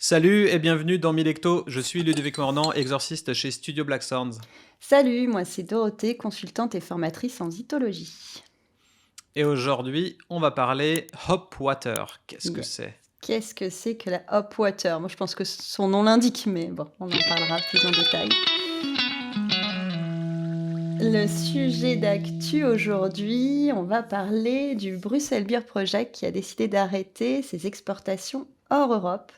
Salut et bienvenue dans Milecto, je suis Ludovic Mornan, exorciste chez Studio Black Sounds. Salut, moi c'est Dorothée, consultante et formatrice en zytologie. Et aujourd'hui, on va parler Hopwater. Qu'est-ce que Yeah. c'est? Qu'est-ce que c'est que la hop water? Moi je pense que son nom l'indique, mais bon, on en parlera plus en détail. Le sujet d'actu aujourd'hui, on va parler du Bruxelles Beer Project qui a décidé d'arrêter ses exportations hors Europe.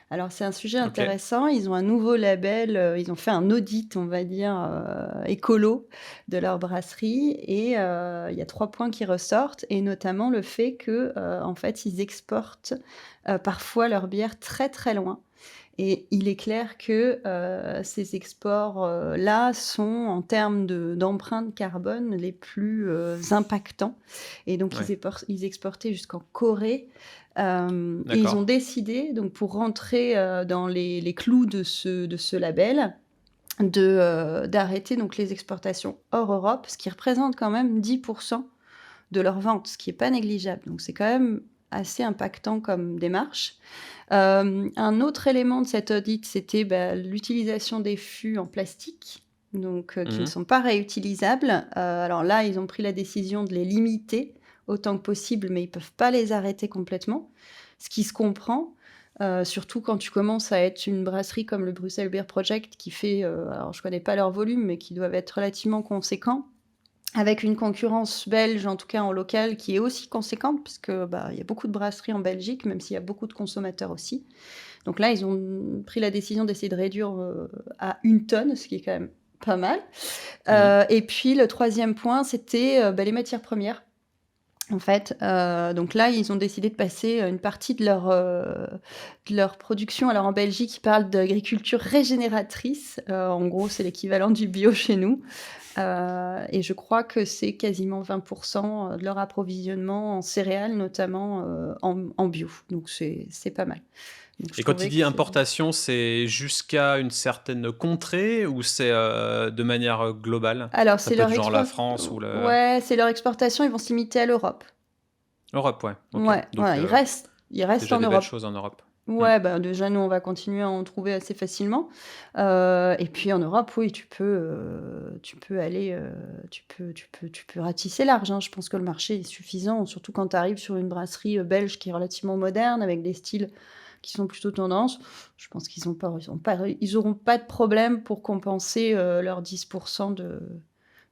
Alors c'est un sujet Ok. intéressant, ils ont un nouveau label, ils ont fait un audit, on va dire, écolo de leur brasserie et il y a 3 points qui ressortent et notamment le fait que, en fait, ils exportent, parfois leur bière très, très loin et il est clair que, ces exports, là sont en termes d'empreinte carbone les plus, impactants et donc Ouais. ils exportaient jusqu'en Corée, et ils ont D'accord. décidé donc pour rentrer, dans les clous de ce label, d'arrêter donc les exportations hors Europe, ce qui représente quand même 10 de leurs ventes, ce qui est pas négligeable. Donc c'est quand même assez impactant comme démarche. Un autre élément de cet audit, c'était, l'utilisation des fûts en plastique, donc qui ne Mhm. sont pas réutilisables. Alors là, ils ont pris la décision de les limiter autant que possible, mais ils peuvent pas les arrêter complètement, ce qui se comprend, surtout quand tu commences à être une brasserie comme le Bruxelles Beer Project qui fait, alors je connais pas leur volume, mais qui doivent être relativement conséquents. Avec une concurrence belge, en tout cas en local, qui est aussi conséquente puisque, il y a beaucoup de brasseries en Belgique, même s'il y a beaucoup de consommateurs aussi. Donc là, ils ont pris la décision d'essayer de réduire, à 1 tonne, ce qui est quand même pas mal. Mhm. Et puis le troisième point, c'était, les matières premières. En fait, donc là, ils ont décidé de passer, une partie de leur production alors en Belgique, ils parlent d'agriculture régénératrice. En gros, c'est l'équivalent du bio chez nous. Et je crois que c'est quasiment 20 de leur approvisionnement en céréales, notamment, en bio. Donc c'est pas mal. Donc je Et quand il trouvais que dit c'est importation, c'est jusqu'à une certaine contrée ou c'est de manière globale? alors Ça c'est peut être leur genre la France ou le... ouais, c'est leur exportation, ils vont se limiter à l'Europe. Europe, ouais. Ok. Ouais, Donc voilà, ils restent déjà en des belles Europe. choses en Europe. Hmm. Ouais, déjà nous, on va continuer à en trouver assez facilement. Et puis en Europe, oui, tu peux aller, tu peux ratisser large, hein. Je pense que le marché est suffisant, surtout quand tu arrives sur une brasserie, belge qui est relativement moderne, avec des styles qui sont plutôt tendance. Je pense ils auront pas de problème pour compenser, leurs 10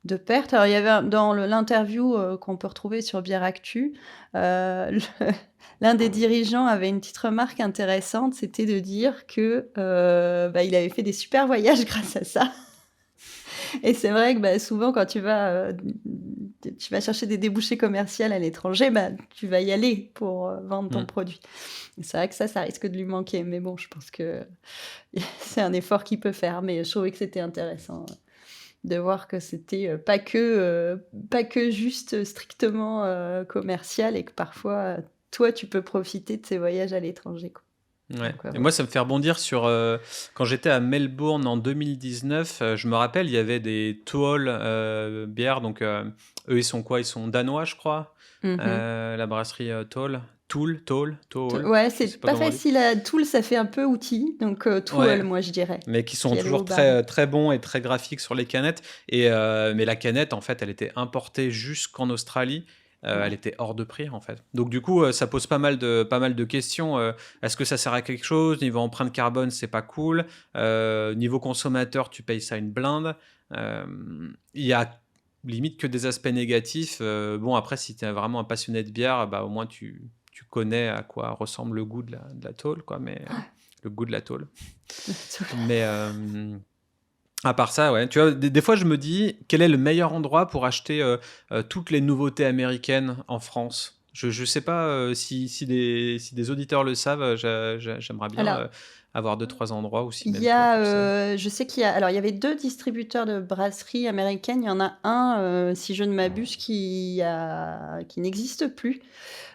de pertes. Alors il y avait dans l'interview, qu'on peut retrouver sur Bière Actu, le l'un des dirigeants avait une petite remarque intéressante, c'était de dire que, il avait fait des super voyages grâce à ça. Et c'est vrai que, souvent quand tu vas chercher des débouchés commerciaux à l'étranger, tu vas y aller pour, vendre ton Hmm. produit. Et c'est vrai que ça risque de lui manquer, mais bon, je pense que c'est un effort qu'il peut faire, mais je trouvais que c'était intéressant, de voir que c'était, pas que juste, strictement, commercial et que parfois, toi, tu peux profiter de ces voyages à l'étranger, quoi. Ouais. Donc, Et voilà. moi, ça me fait rebondir sur quand j'étais à Melbourne en 2019. Je me rappelle, il y avait des Tuol bières. Donc, eux, ils sont quoi? Ils sont danois, je crois. Mmh. La brasserie Toll. Tool. Ouais, Je c'est sais pas pas comment on dit. facile à Tool, ça fait un peu outil, donc Ouais. Tool, moi, je dirais. Mais qui sont Puis il y a le haut toujours barré. très, très bons et très graphiques sur les canettes. Mais la canette, en fait, elle était importée jusqu'en Australie. Elle Ouais. était hors de prix, en fait. Donc, du coup, ça pose pas mal de questions. Est-ce que ça sert à quelque chose? Niveau empreinte carbone, c'est pas cool. Niveau consommateur, tu payes ça une blinde. Euh, Il y a limite que des aspects négatifs. Bon, après, si tu es vraiment un passionné de bière, bah, au moins tu connais à quoi ressemble le goût de la tôle, quoi. Mais le goût de la tôle. Mais à part ça, ouais, tu vois, des fois, je me dis, quel est le meilleur endroit pour acheter toutes les nouveautés américaines en France? Je sais pas si des auditeurs le savent, j'aimerais bien Alors, avoir deux, trois endroits, ou si il même y toi, a, tu le sais. je sais qu'il y a alors il y avait 2 distributeurs de brasseries américaines. Il y en a un, si je ne m'abuse, qui n'existe plus.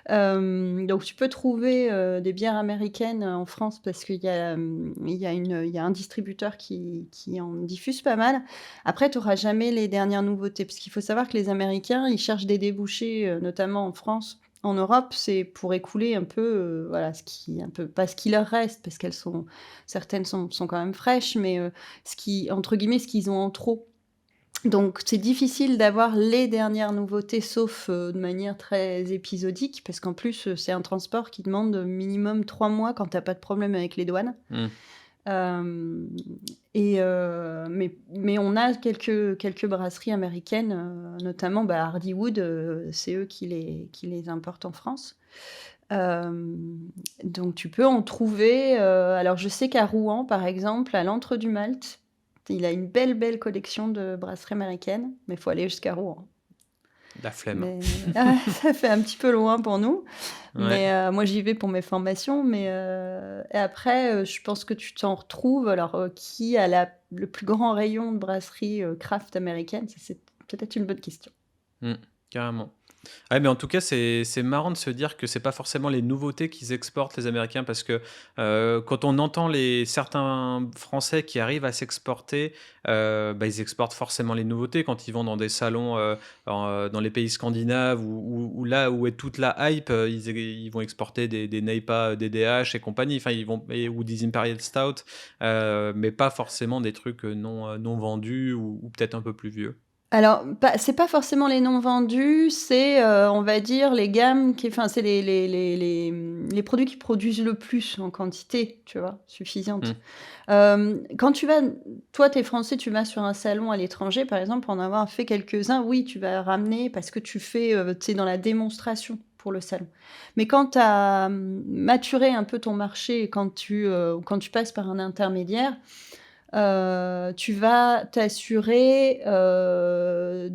Donc tu peux trouver, des bières américaines en France parce il y a un distributeur qui en diffuse pas mal. Après, tu auras jamais les dernières nouveautés, parce qu'il faut savoir que les Américains, ils cherchent des débouchés, notamment en France, En Europe, c'est pour écouler un peu, voilà, un peu pas ce qui leur reste parce certaines sont quand même fraîches, mais ce qui entre guillemets, «ce qu'ils ont en trop». Donc c'est difficile d'avoir les dernières nouveautés sauf, de manière très épisodique parce qu'en plus, c'est un transport qui demande minimum 3 mois quand tu as pas de problème avec les douanes. Mmh. Hem mais on a quelques brasseries américaines, notamment, bah, Hardywood, c'est eux qui les importent en France. Hem, donc tu peux en trouver, alors je sais qu'à Rouen, par exemple, à l'Antre du Malte, il a une belle, belle collection de brasseries américaines, mais il faut aller jusqu'à Rouen. La flemme. Mais ça fait un petit peu loin pour nous, Ouais. mais moi j'y vais pour mes formations, mais et après, je pense que tu t'en retrouves alors, qui a le plus grand rayon de brasserie, craft américaine? Ça, c'est peut-être une bonne question. Mmh. Carrément. Ouais, mais en tout cas, c'est marrant de se dire que c'est pas forcément les nouveautés qu'ils exportent les Américains parce que, quand on entend certains Français qui arrivent à s'exporter, bah, ils exportent forcément les nouveautés quand ils vont dans des salons, dans les pays scandinaves ou là où est toute la hype, ils vont exporter des NEIPA, DDH et compagnie, enfin ou des Imperial Stout, mais pas forcément des trucs, non vendus ou peut-être un peu plus vieux. Alors, c'est pas forcément les non vendus, c'est, on va dire les gammes c'est les produits qui produisent le plus en quantité, tu vois? Suffisante. Mmh. Quand toi, tu es français, tu vas sur un salon à l'étranger, par exemple, pour en avoir fait quelques-uns, oui, tu vas ramener parce que tu fais, tu sais, dans la démonstration pour le salon. Mais quand tu as, maturé un peu ton marché et quand tu passes par un intermédiaire, tu vas t'assurer, de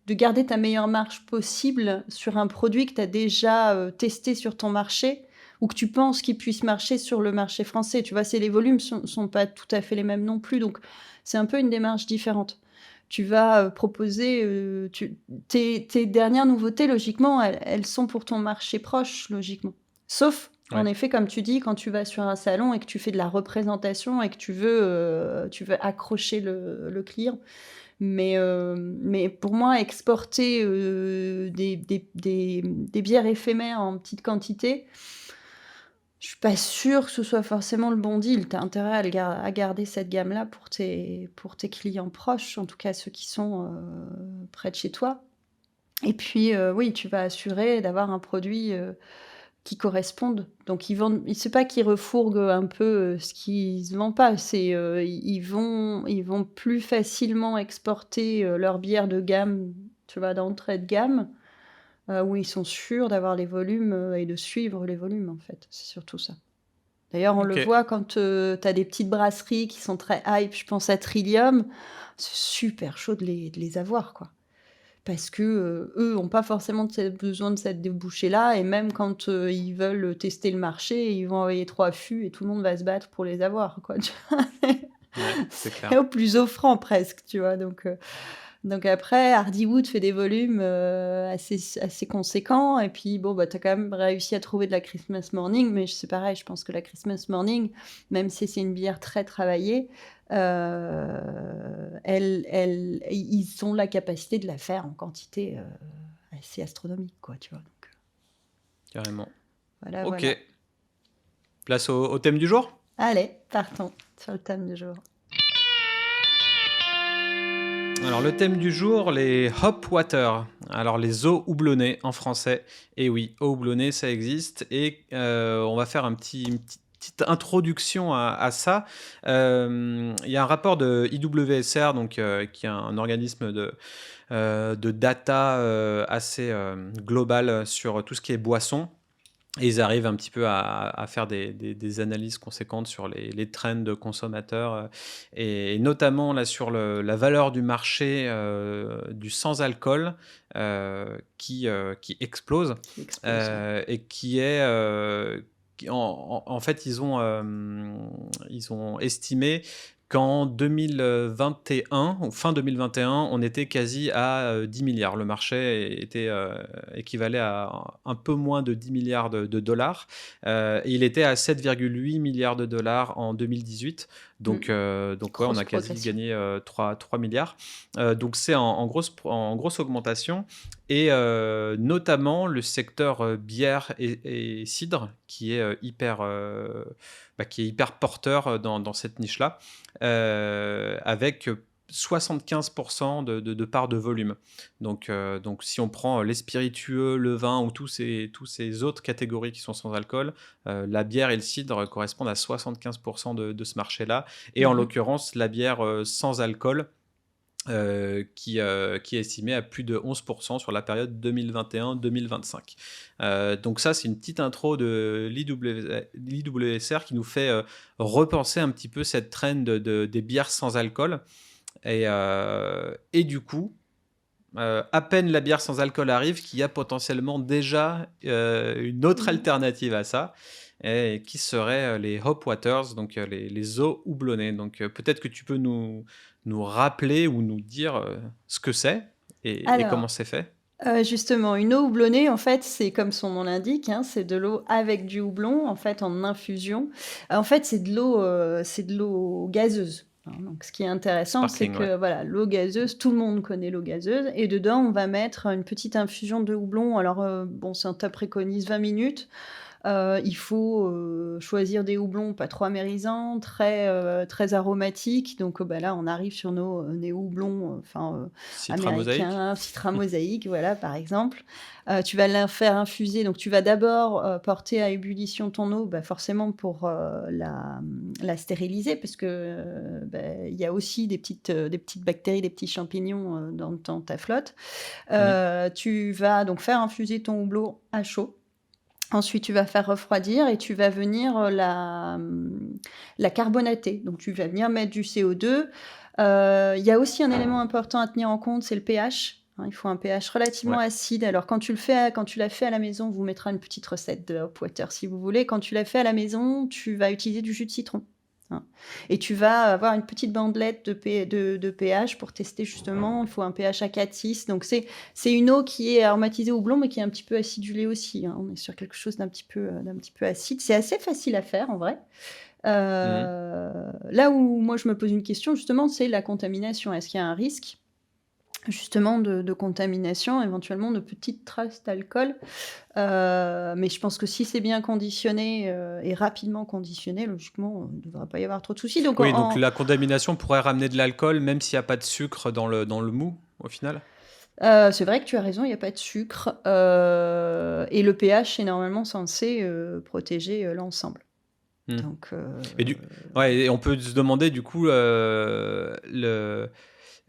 garder ta meilleure marge possible sur un produit que tu as déjà, testé sur ton marché ou que tu penses qu'il puisse marcher sur le marché français. Tu vois? Les volumes sont pas tout à fait les mêmes non plus, donc c'est un peu une démarche différente. Tu vas, proposer, tes dernières nouveautés logiquement, elles sont pour ton marché proche, logiquement. Sauf, en Ouais. effet, comme tu dis, quand tu vas sur un salon et que tu fais de la représentation et que tu veux accrocher le client. Mais pour moi, exporter, des bières éphémères en petite quantité, je suis pas sûre que ce soit forcément le bon deal. Tu as intérêt à garder cette gamme-là pour tes clients proches, en tout cas ceux qui sont, près de chez toi. Et puis, oui, tu vas assurer d'avoir un produit, qui corresponde. Donc c'est pas qu'ils refourguent un peu, ce qui se vend pas, ils vont plus facilement exporter, leurs bières de gamme, tu vois, d'entrée de gamme, où ils sont sûrs d'avoir les volumes, et de suivre les volumes, en fait. C'est surtout ça. D'ailleurs, on le OK. voit quand, tu as des petites brasseries qui sont très hype, je pense à Trillium, c'est super chaud de les avoir, quoi. Parce que, eux ont pas forcément besoin de cette débouchée-là et même quand, ils veulent tester le marché, ils vont envoyer 3 fûts et tout le monde va se battre pour les avoir, quoi, tu vois? Ouais, c'est C'est clair. au plus offrant presque, tu vois? Donc après Hardywood fait des volumes, assez conséquents et puis bon, bah, tu as quand même réussi à trouver de la Christmas Morning, mais c'est pareil, je pense que la Christmas Morning, même si c'est une bière très travaillée, ils ont la capacité de la faire en quantité, assez astronomique, quoi, tu vois? Donc, Carrément. voilà, OK. voilà. Place au thème du jour? Allez, partons sur le thème du jour. Alors le thème du jour, les hop water, alors les eaux houblonnées en français. Et oui, eaux houblonnées, ça existe et on va faire une petite introduction à ça. Il y a un rapport de IWSR, donc qui est un organisme de data, assez, global sur tout ce qui est boisson. Et ils arrivent un petit peu à faire des analyses conséquentes sur les trends de consommateurs, et notamment là sur la valeur du marché, du sans alcool, qui explose, Qui explose, ouais. et qui est, en fait, ils ont estimé qu'en 2021 ou fin 2021, on était quasi à, 10 000 000 000. Le marché équivalait à un peu moins de 10 milliards de dollars, et il était à 7,8 milliards de dollars en 2018. Mmh. Donc ouais, on Grosse a quasi progression. gagné 3 milliards. Donc c'est en grosse augmentation et notamment le secteur bière et cidre qui est hyper porteur dans cette niche-là, avec 75% de part de volume. Donc si on prend les spiritueux, le vin ou tous ces autres catégories qui sont sans alcool, la bière et le cidre correspondent à 75% de ce marché-là. Et en Mmh. l'occurrence, la bière sans alcool, qui est estimée à plus de 11% sur la période 2021-2025. Donc ça, c'est une petite intro de l'IWSR qui nous fait repenser un petit peu cette trend des bières sans alcool. Et du coup, à peine la bière sans alcool arrive, qu'il y a potentiellement déjà une autre Mmh. alternative à ça, et qui serait les hop waters, donc les eaux houblonnées. Donc peut-être que tu peux nous rappeler ou nous dire ce que c'est et comment Alors, c'est fait. justement, une eau houblonnée, en fait, c'est comme son nom l'indique, hein, c'est de l'eau avec du houblon, en fait, en infusion. En fait, c'est de l'eau gazeuse, hein, donc ce qui est intéressant, c'est Sparkling, ouais. que, voilà, l'eau gazeuse, tout le monde connaît l'eau gazeuse et dedans, on va mettre une petite infusion de houblon. Alors, bon, ça préconise 20 minutes. Il faut, choisir des houblons pas trop amérisants, très aromatiques. Donc, bah, là, on arrive sur des houblons, Citra mosaïque. américains, Citra Mosaic, voilà, par exemple. Tu vas la faire infuser, donc tu vas d'abord, porter à ébullition ton eau, bah, forcément pour, la stériliser parce que, il y a aussi des petites bactéries, des petits champignons, dans ta flotte. Mhm. Tu vas donc faire infuser ton houblon à chaud. Ensuite, tu vas faire refroidir et tu vas venir, la carbonater. Donc tu vas venir mettre du CO2. Il y a aussi un élément important à tenir en compte, c'est le pH, hein. Il faut un pH relativement Ouais. acide. Alors quand tu l'as fait à la maison, on vous mettra une petite recette de hop water si vous voulez. Quand tu l'as fait à la maison, tu vas utiliser du jus de citron, hein, et tu vas avoir une petite bandelette de pH pour tester justement. Il faut un pH à 4,6. Donc c'est une eau qui est aromatisée au houblon, mais qui est un petit peu acidulée aussi, hein. On est sur quelque chose d'un petit peu acide. C'est assez facile à faire en vrai. Mhm. Là où moi je me pose une question justement, c'est la contamination. Est-ce qu'il y a un risque justement de contamination, éventuellement de petites traces d'alcool? Mais je pense que si c'est bien conditionné, et rapidement conditionné, logiquement, il ne devrait pas y avoir trop de soucis. Donc Oui, donc la contamination pourrait ramener de l'alcool, même s'il n'y a pas de sucre dans le mou, au final. c'est vrai que tu as raison, il y a pas de sucre, et le pH est normalement censé, protéger, l'ensemble. Hmm. Donc Ouais, et on peut se demander du coup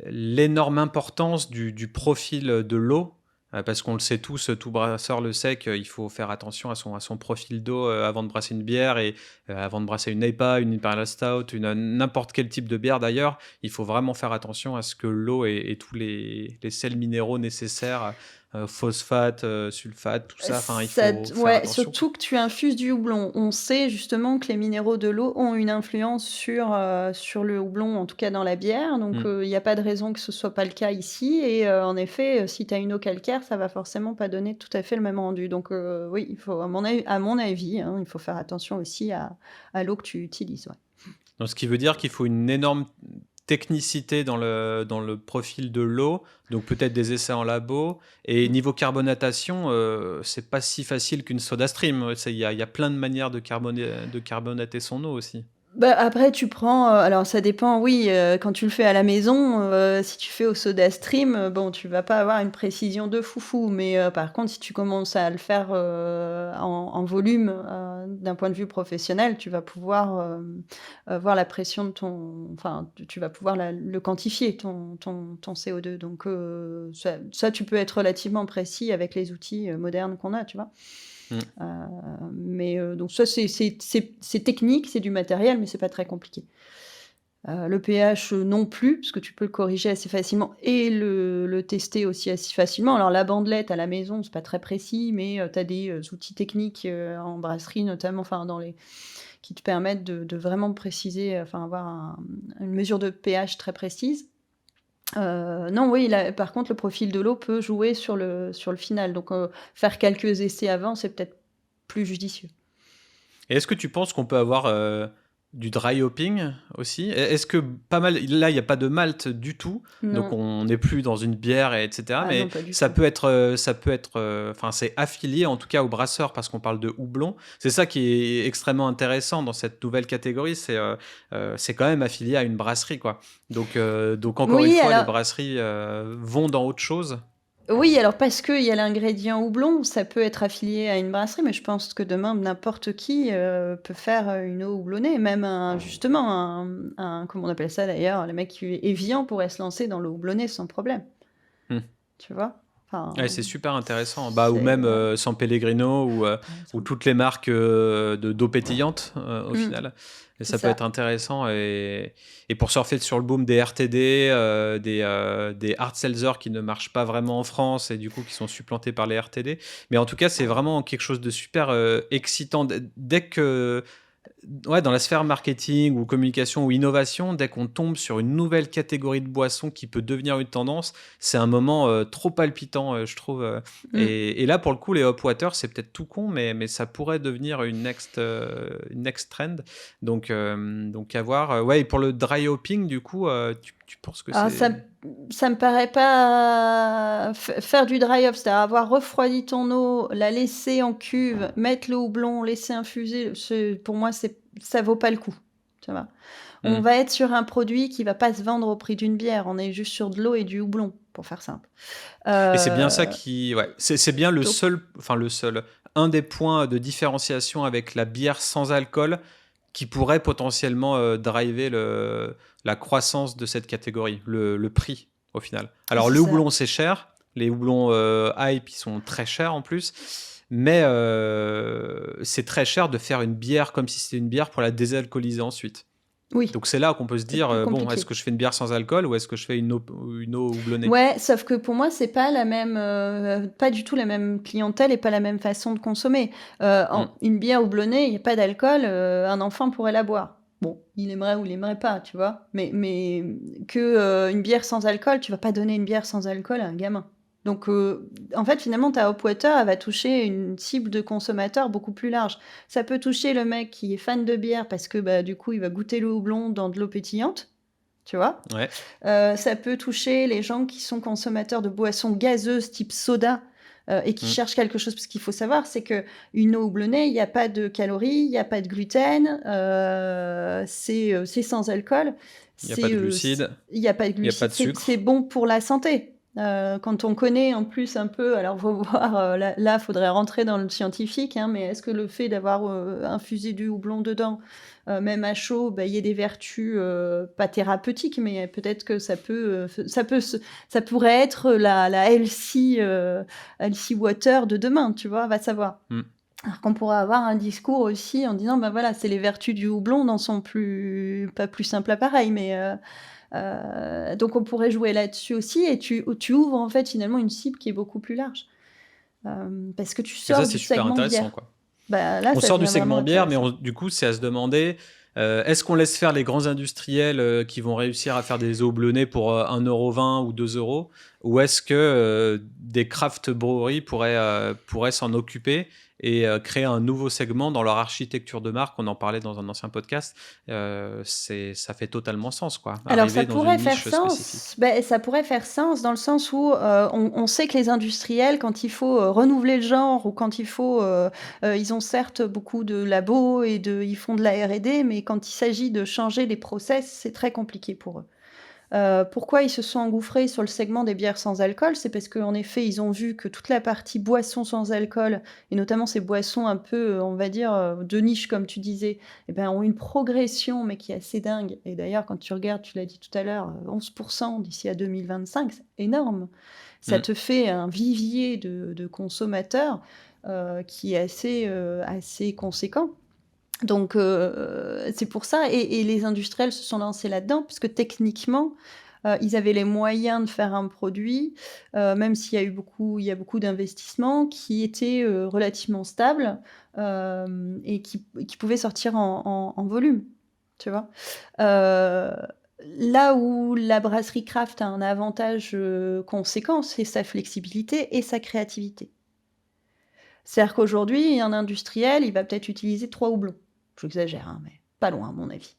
l'énorme importance du profil de l'eau, parce qu'on le sait tous, tout brasseur le sait qu'il faut faire attention à son profil d'eau avant de brasser une bière et avant de brasser une IPA, une Imperial Stout, n'importe quel type de bière d'ailleurs. Il faut vraiment faire attention à ce que l'eau ait tous les sels minéraux nécessaires, phosphate, sulfate, tout ça. Enfin, il Ça faut d faire ouais, attention, quoi. surtout que tu infuses du houblon. On sait justement que les minéraux de l'eau ont une influence sur le houblon, en tout cas dans la bière, donc Hmm. il y a pas de raison que ce soit pas le cas ici et en effet, si tu as une eau calcaire, ça va forcément pas donner tout à fait le même rendu. Donc oui, il faut à mon avis, hein, il faut faire attention aussi à l'eau que tu utilises, ouais. Donc, ce qui veut dire qu'il faut une énorme technicité dans le profil de l'eau, donc peut-être des essais en labo. Et Mmh. niveau carbonatation, c'est pas si facile qu'une soda stream. Il y a plein de manières de carbonater son eau aussi. Bah, après tu prends, alors ça dépend, oui, quand tu le fais à la maison, si tu fais au soda stream, bon, tu vas pas avoir une précision de foufou, mais par contre, si tu commences à le faire, en volume, d'un point de vue professionnel, tu vas pouvoir, voir la pression de tu vas pouvoir le quantifier ton CO2. Donc ça, tu peux être relativement précis avec les outils, modernes qu'on a, tu vois? Mm. Mais donc ça, c'est technique, c'est du matériel, mais c'est pas très compliqué. Le pH, non plus, parce que tu peux le corriger assez facilement et le tester aussi assez facilement. Alors la bandelette à la maison, c'est pas très précis, mais tu as des, outils techniques, en brasserie notamment, enfin dans les qui te permettent de vraiment préciser, enfin avoir une mesure de pH très précise. Non, oui, là, par contre, le profil de l'eau peut jouer sur le final. Donc faire quelques essais avant, c'est peut-être plus judicieux. Et est-ce que tu penses qu'on peut avoir du dry hopping aussi. Est-ce que pas mal, là, il n'y a pas de malt du tout, donc Non. on n'est plus dans une bière, etc. Ah Mais non, pas du ça tout. peut être, enfin, c'est affilié en tout cas au brasseur parce qu'on parle de houblon. C'est ça qui est extrêmement intéressant dans cette nouvelle catégorie, c'est quand même affilié à une brasserie, quoi. Donc encore une Oui, fois, les alors brasseries vont dans autre chose. oui, alors parce qu'il y a l'ingrédient houblon, ça peut être affilié à une brasserie, mais je pense que demain n'importe qui, peut faire, une eau houblonnée. Même un justement un comment on appelle ça d'ailleurs? Le mec qui est Evian pourrait se lancer dans l'eau houblonnée sans problème, Hmm. tu vois? Ouais, Enfin, c'est super intéressant. Bah, ou c'est même San Pellegrino par ou exemple. toutes les marques d'eau pétillante au Mmh, final. Et c'est ça peut être ça. intéressant. Et pour surfer sur le boom des RTD, des hard seltzer qui ne marchent pas vraiment en France et du coup qui sont supplantés par les RTD. Mais en tout cas, c'est vraiment quelque chose de super excitant. Dès que ouais, dans la sphère marketing ou communication ou innovation, dès qu'on tombe sur une nouvelle catégorie de boissons qui peut devenir une tendance, c'est un moment trop palpitant, je trouve. Mmh. Et là, pour le coup, les hop water, c'est peut-être tout con, mais ça pourrait devenir une next trend. Donc à voir. Ouais, et pour le dry hopping, du coup, tu penses que Alors c'est. ça me paraît pas faire du dry hop, c'est-à-dire avoir refroidi ton eau, la laisser en cuve, mettre le houblon, laisser infuser, pour moi, ça vaut pas le coup, tu vois? On Hmm. va être sur un produit qui va pas se vendre au prix d'une bière, on est juste sur de l'eau et du houblon, pour faire simple. Et c'est bien ça Heu, qui. Ouais, c'est bien le donc seul. Enfin, le seul. Un des points de différenciation avec la bière sans alcool qui pourrait potentiellement driver la croissance de cette catégorie, le prix au final. Alors c'est le ça. houblon c'est cher, les houblons hype ils sont très chers en plus, mais c'est très cher de faire une bière comme si c'était une bière pour la désalcooliser ensuite. Oui, Donc c'est là qu'on peut se c'est dire, plus bon, est-ce compliqué. que je fais une bière sans alcool ou est-ce que je fais une eau houblonnée? Ouais, sauf que pour moi, c'est pas la même, pas du tout la même clientèle et pas la même façon de consommer. Hmm. En une bière houblonnée, il y a pas d'alcool, un enfant pourrait la boire. Bon, il aimerait ou il aimerait pas, tu vois? Mais une bière sans alcool, tu vas pas donner une bière sans alcool à un gamin. Donc en fait, finalement, ta Hop Water, elle va toucher une cible de consommateurs beaucoup plus large. Ça peut toucher le mec qui est fan de bière parce que, bah, du coup, il va goûter le houblon dans de l'eau pétillante, tu vois? Ouais, Ça peut toucher les gens qui sont consommateurs de boissons gazeuses type soda, et qui hmm. cherchent quelque chose, parce qu'il faut savoir, c'est qu'une eau houblonnée, il y a pas de calories, il y a pas de gluten, c'est sans alcool, Il n'y a pas de c glucides, il y a pas de il n'y a pas glucides, de c'est sucre. bon pour la santé. Quand on connaît en plus un peu, alors faut voir, là, faudrait rentrer dans le scientifique, hein, mais est-ce que le fait d'avoir, infusé du houblon dedans, même à chaud, bah, il y ait des vertus, pas thérapeutiques, mais peut-être que ça pourrait être la healthy water de demain, tu vois? Va savoir. Hmm. Alors qu'on pourrait avoir un discours aussi en disant: «Bah, voilà, c'est les vertus du houblon dans son pas plus simple appareil», mais donc on pourrait jouer là-dessus aussi, et tu ouvres en fait finalement une cible qui est beaucoup plus large. Parce que tu Et ça, sors c'est du super segment intéressant, bière. quoi. Bah, là, On ça sort du devient vraiment segment bière, mais intéressant. du coup, c'est à se demander, est-ce qu'on laisse faire les grands industriels qui vont réussir à faire des eaux bleunées pour 1,20 € ou 2 €, ou est-ce que des craft breweries pourraient s'en occuper et créer un nouveau segment dans leur architecture de marque? On en parlait dans un ancien podcast. Ça fait totalement sens, quoi. Alors ça Arriver dans une pourrait faire niche sens, spécifique. ça pourrait faire sens dans le sens où, on sait que les industriels, quand il faut, renouveler le genre, ou quand il faut, ils ont certes beaucoup de labos et ils font de la R&D, mais quand il s'agit de changer les process, c'est très compliqué pour eux. Pourquoi ils se sont engouffrés sur le segment des bières sans alcool? C'est parce qu'en effet, ils ont vu que toute la partie boissons sans alcool, et notamment ces boissons un peu, on va dire, de niche comme tu disais, et ben, ont une progression, mais qui est assez dingue. Et d'ailleurs, quand tu regardes, tu l'as dit tout à l'heure, 11 d'ici à 2025, c'est énorme. Ça Mm. te fait un vivier de consommateurs, qui est assez conséquent. Donc c'est pour ça, et les industriels se sont lancés là-dedans puisque techniquement, ils avaient les moyens de faire un produit, même s'il y a eu beaucoup d'investissements, qui était, relativement stable, et qui pouvait sortir en volume, tu vois? Heu, Là où la brasserie craft a un avantage, conséquent, c'est sa flexibilité et sa créativité. C'est-à-dire qu'aujourd'hui, un industriel, il va peut-être utiliser 3 houblons. J'exagère, hein, mais Pas loin, à mon avis.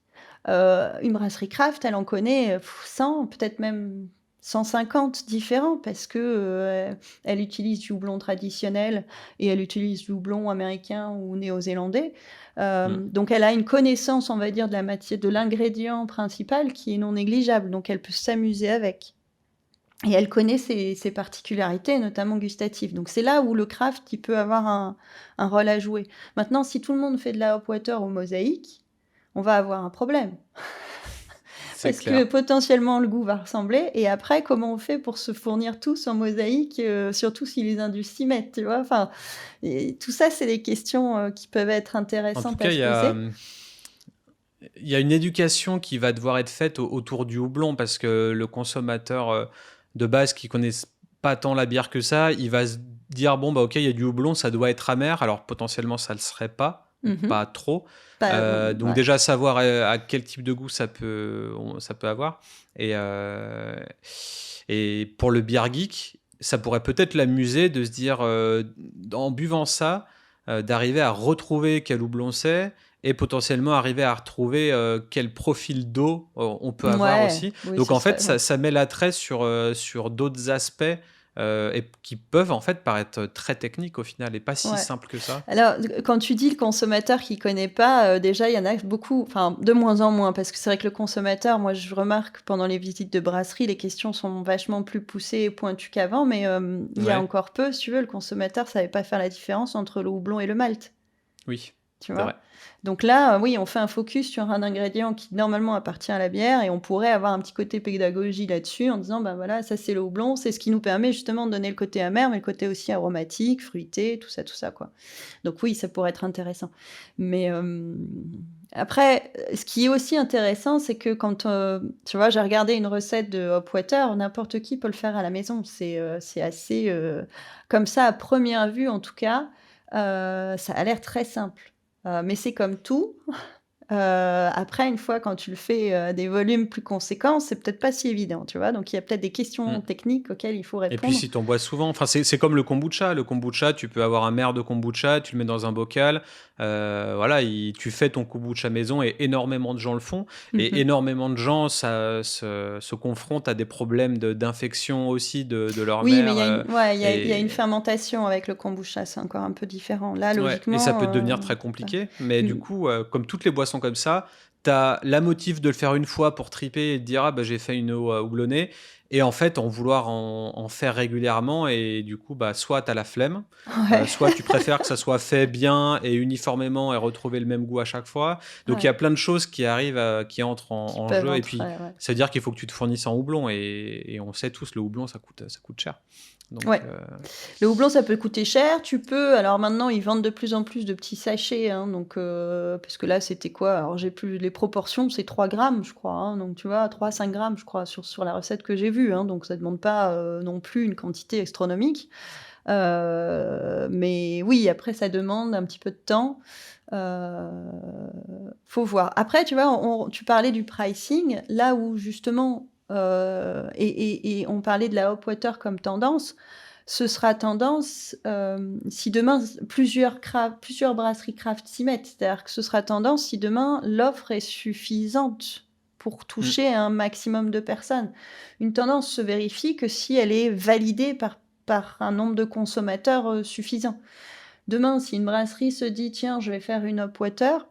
Une brasserie craft, elle en connaît 100, peut-être même 150 différents parce que elle utilise du houblon traditionnel et elle utilise du houblon américain ou néo-zélandais. Mm. Donc elle a une connaissance, on va dire, de la matière, de l'ingrédient principal qui est non négligeable. Donc elle peut s'amuser avec. Et elle connaît ses particularités, notamment gustatives. Donc c'est là où le craft, il peut avoir un rôle à jouer. Maintenant, si tout le monde fait de la hop water au mosaïque, on va avoir un problème. C'est Parce que clair. potentiellement le goût va ressembler. Et après, comment on fait pour se fournir tous en mosaïque, surtout si les indus s'y mettent, tu vois? Enfin, et tout ça, c'est des questions qui peuvent être En tout intéressantes à cas, se poser. il y a une éducation qui va devoir être faite autour du houblon parce que le consommateur de base qui connaît pas tant la bière que ça, il va se dire bon bah ok, il y a du houblon, ça doit être amer, alors potentiellement ça le serait pas ou Mhm. pas trop. Donc Ouais. déjà savoir à quel type de goût ça peut avoir. Et, et pour le beer geek, ça pourrait peut-être l'amuser de se dire en buvant ça, d'arriver à retrouver quel houblon c'est et potentiellement arriver à retrouver quel profil d'eau on peut avoir Ouais, aussi. oui, Donc ce en fait, serait. Ouais. ça met l'attrait sur d'autres aspects et qui peuvent en fait paraître très techniques au final et pas si Ouais. simples que ça. Alors, quand tu dis le consommateur qui connaît pas, déjà, il y en a beaucoup, enfin, de moins en moins, parce que c'est vrai que le consommateur, moi, je remarque pendant les visites de brasserie, les questions sont vachement plus poussées et pointues qu'avant, mais il y a Ouais, encore peu, si tu veux, le consommateur savait pas faire la différence entre le houblon et le malt. oui, Tu c'est vois? vrai. Donc là, oui, on fait un focus sur un ingrédient qui normalement appartient à la bière et on pourrait avoir un petit côté pédagogie là-dessus en disant, bah voilà, ça c'est le houblon, c'est ce qui nous permet justement de donner le côté amer, mais le côté aussi aromatique, fruité, tout ça, quoi. Donc oui, ça pourrait être intéressant. Mais après, ce qui est aussi intéressant, c'est que quand, tu vois, j'ai regardé une recette de hop water, n'importe qui peut le faire à la maison. C'est assez, comme ça, à première vue en tout cas, ça a l'air très simple. Mais c'est comme tout, après une fois quand tu le fais, à des volumes plus conséquents, c'est peut-être pas si évident, tu vois? Donc il y a peut-être des questions Mm. techniques auxquelles il faut Et puis répondre. si tu en bois souvent, enfin c'est comme le kombucha. Le kombucha, tu peux avoir un verre de kombucha, tu le mets dans un bocal, voilà, tu fais ton kombucha maison et énormément de gens le font. Et Mmh. énormément de gens se confrontent à des problèmes d'infection aussi de leur Oui, mais il mère. y a une ouais, il y a une Et fermentation avec le kombucha, c'est encore un peu différent. Là, ouais, et ça logiquement, peut devenir très voilà. compliqué. Mais du Mmh. coup, comme toutes les boissons comme ça, tu as la motive de le faire une fois pour triper et te dire: «Ah bah, j'ai fait une eau houblonnée» et en fait, en vouloir en faire régulièrement et du coup, bah, soit tu as la flemme, Ouais, soit tu préfères que ça soit fait bien et uniformément et retrouver le même goût à chaque fois. Donc il y ouais, a plein de choses qui arrivent, qui entrent qui en peuvent jeu et puis entrer, ouais. ça veut dire qu'il faut que tu te fournisses en houblon et on sait tous, le houblon, ça coûte cher. Donc Ouais. Le houblon, ça peut coûter cher. Tu peux alors maintenant, ils vendent de plus en plus de petits sachets, hein, donc parce que là, c'était quoi? Alors j'ai plus les proportions, c'est 3 grammes, je crois, hein, donc tu vois? 3 à 5 grammes, je crois, sur la recette que j'ai vue, hein, donc ça demande pas, non plus une quantité astronomique. Mais oui, après ça demande un petit peu de temps. Heu, Faut voir. Après, tu vois, tu parlais du pricing, là où justement, et on parlait de la hop water comme tendance. Ce sera tendance, si demain plusieurs brasseries craft s'y mettent. C'est-à-dire que ce sera tendance si demain l'offre est suffisante pour mmh, toucher un maximum de personnes. Une tendance se vérifie que si elle est validée par un nombre de consommateurs, suffisant. Demain, si une brasserie se dit: «Tiens, je vais faire une hop water»,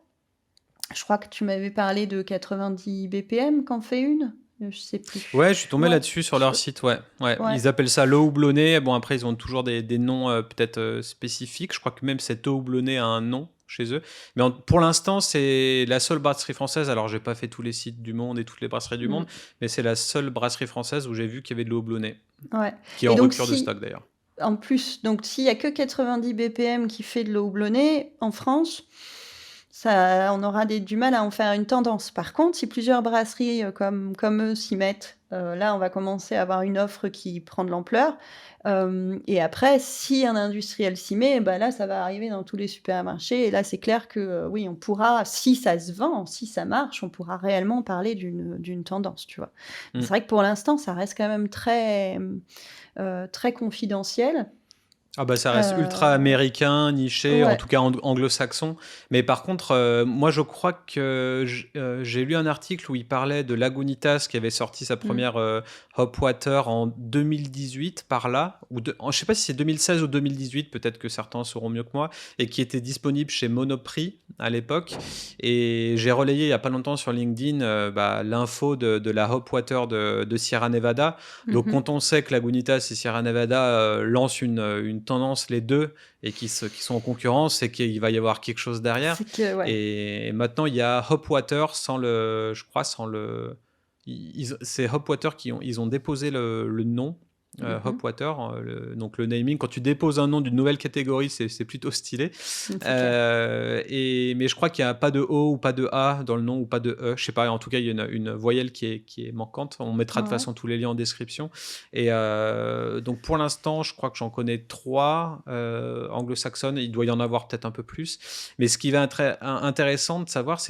je crois que tu m'avais parlé de 90 BPM qu'en fait une? Je sais ouais, plus. je suis tombé Ouais, là-dessus sur je leur site, ouais. Ouais, ouais. ils appellent ça l'eau houblonnée. Bon, après, ils ont toujours des noms peut-être spécifiques. Je crois que même cette eau houblonnée a un nom chez eux. Mais pour l'instant, c'est la seule brasserie française. Alors, j'ai pas fait tous les sites du monde et toutes les brasseries du monde, Mmh. mais c'est la seule brasserie française où j'ai vu qu'il y avait de l'eau houblonnée, Ouais qui est et en donc rupture de si stock d'ailleurs. en plus, donc s'il y a que 90 BPM qui fait de l'eau houblonnée en France, ça on aura du mal à en faire une tendance. Par contre, si plusieurs brasseries, comme eux s'y mettent, là, on va commencer à avoir une offre qui prend de l'ampleur. Hem Et après, si un industriel s'y met, bah, là, ça va arriver dans tous les supermarchés et là, c'est clair que, oui, on pourra, si ça se vend, si ça marche, on pourra réellement parler d'une tendance, tu vois? Mais c'est Mm. vrai que pour l'instant, ça reste quand même très, très confidentiel. Ah bah ça reste ultra Heu, américain, niché, en ouais. tout cas anglo-saxon. Mais par contre, moi je crois que j'ai lu un article où il parlait de Lagunitas qui avait sorti sa Mmh. première Hopwater en 2018 par là, je sais pas si c'est 2016 ou 2018, peut-être que certains sauront mieux que moi, et qui était disponible chez Monoprix à l'époque. Et j'ai relayé il y a pas longtemps sur LinkedIn l'info de la Hopwater de Sierra Nevada. Mmh Donc, mh. quand on sait que Lagunitas et Sierra Nevada lancent une tendance, les deux, et qui sont en concurrence, c'est qu'il va y avoir quelque chose derrière. C'est que ouais. Et maintenant, il y a Hopwater je crois, c'est Hopwater ils ont déposé le nom. Mmh mh. Hopwater, donc le naming, quand tu déposes un nom d'une nouvelle catégorie, c'est plutôt stylé. Mmh, c'est clair. Mais je crois qu'il n'y a pas de O ou pas de A dans le nom ou pas de E. Je sais pas, en tout cas, il y a une voyelle qui est manquante. On mettra de toute Ouais. façon tous les liens en description. Et donc pour l'instant, je crois que j'en connais 3 anglo-saxonnes. Il doit y en avoir peut-être un peu plus. Mais ce qui va être intéressant de savoir,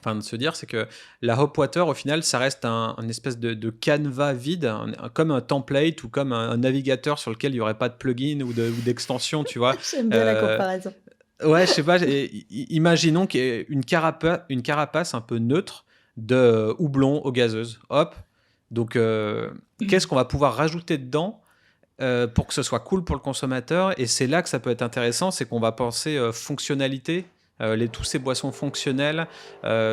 de se dire, c'est que la Hopwater, au final, ça reste un espèce de canevas vide, comme un template ou comme un navigateur sur lequel il n'y aurait pas de plugin ou d'extension, tu vois. J'aime bien la Euh, comparaison. Ouais, je sais pas. Imaginons qu'il y ait une carapace un peu neutre de houblon aux gazeuses. Hop. Donc, qu'est-ce qu'on va pouvoir rajouter dedans pour que ce soit cool pour le consommateur? Et c'est là que ça peut être intéressant, c'est qu'on va penser fonctionnalité. Tous ces boissons fonctionnelles,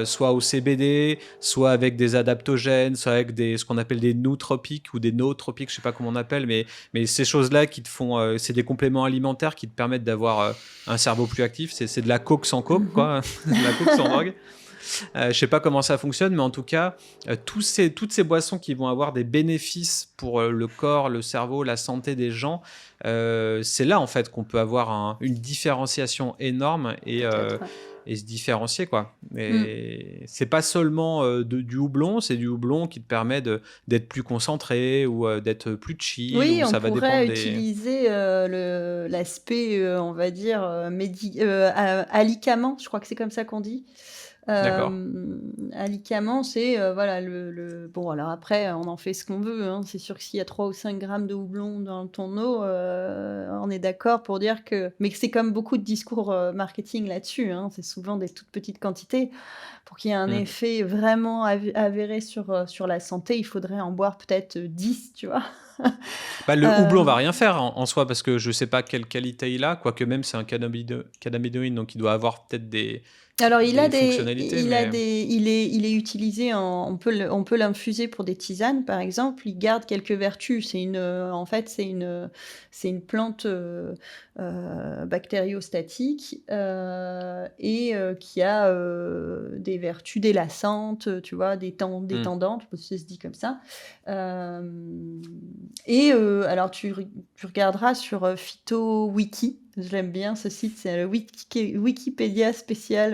soit au CBD, soit avec des adaptogènes, soit avec ce qu'on appelle des nootropiques ou des nootropiques, je sais pas comment on appelle, mais ces choses-là qui te font, c'est des compléments alimentaires qui te permettent d'avoir un cerveau plus actif. C'est de la coke sans coke, Mmh quoi, de la coke sans drogue. Je sais pas comment ça fonctionne, mais en tout cas, toutes ces boissons qui vont avoir des bénéfices pour le corps, le cerveau, la santé des gens, c'est là en fait qu'on peut avoir une différenciation énorme Peut-être, ouais. et se différencier, quoi. Mmh. Et c'est pas seulement du houblon, c'est du houblon qui te permet d'être plus concentré ou d'être plus chill, Oui, ou on ça va dépendre pourrait des. utiliser, l'aspect, on va dire, a alicament, je crois que c'est comme ça qu'on dit. D'accord. Alicament, c'est, voilà le bon alors après, on en fait ce qu'on veut, hein. C'est sûr que s'il y a 3 ou 5 grammes de houblon dans ton eau, on est d'accord pour dire que mais que c'est comme beaucoup de discours, marketing là-dessus, hein. C'est souvent des toutes petites quantités. Pour qu'il y ait un Hmm. effet vraiment avéré sur la santé, il faudrait en boire peut-être, 10, tu vois? Bah, le houblon va Hem, rien faire en soi parce que je sais pas quelle qualité il a, quoique même c'est un cannabinoïde, donc il doit avoir peut-être alors des fonctionnalités, mais il est utilisé on peut l'infuser pour des tisanes, par exemple. Il garde quelques vertus. En fait, c'est une plante, bactériostatique, qui a, des vertus délassantes, tu vois? hmm, Détendantes, je sais pas si ça se dit comme ça. Hem alors tu regarderas sur, PhytoWiki, je l'aime bien ce site, c'est le Wikipédia spécial,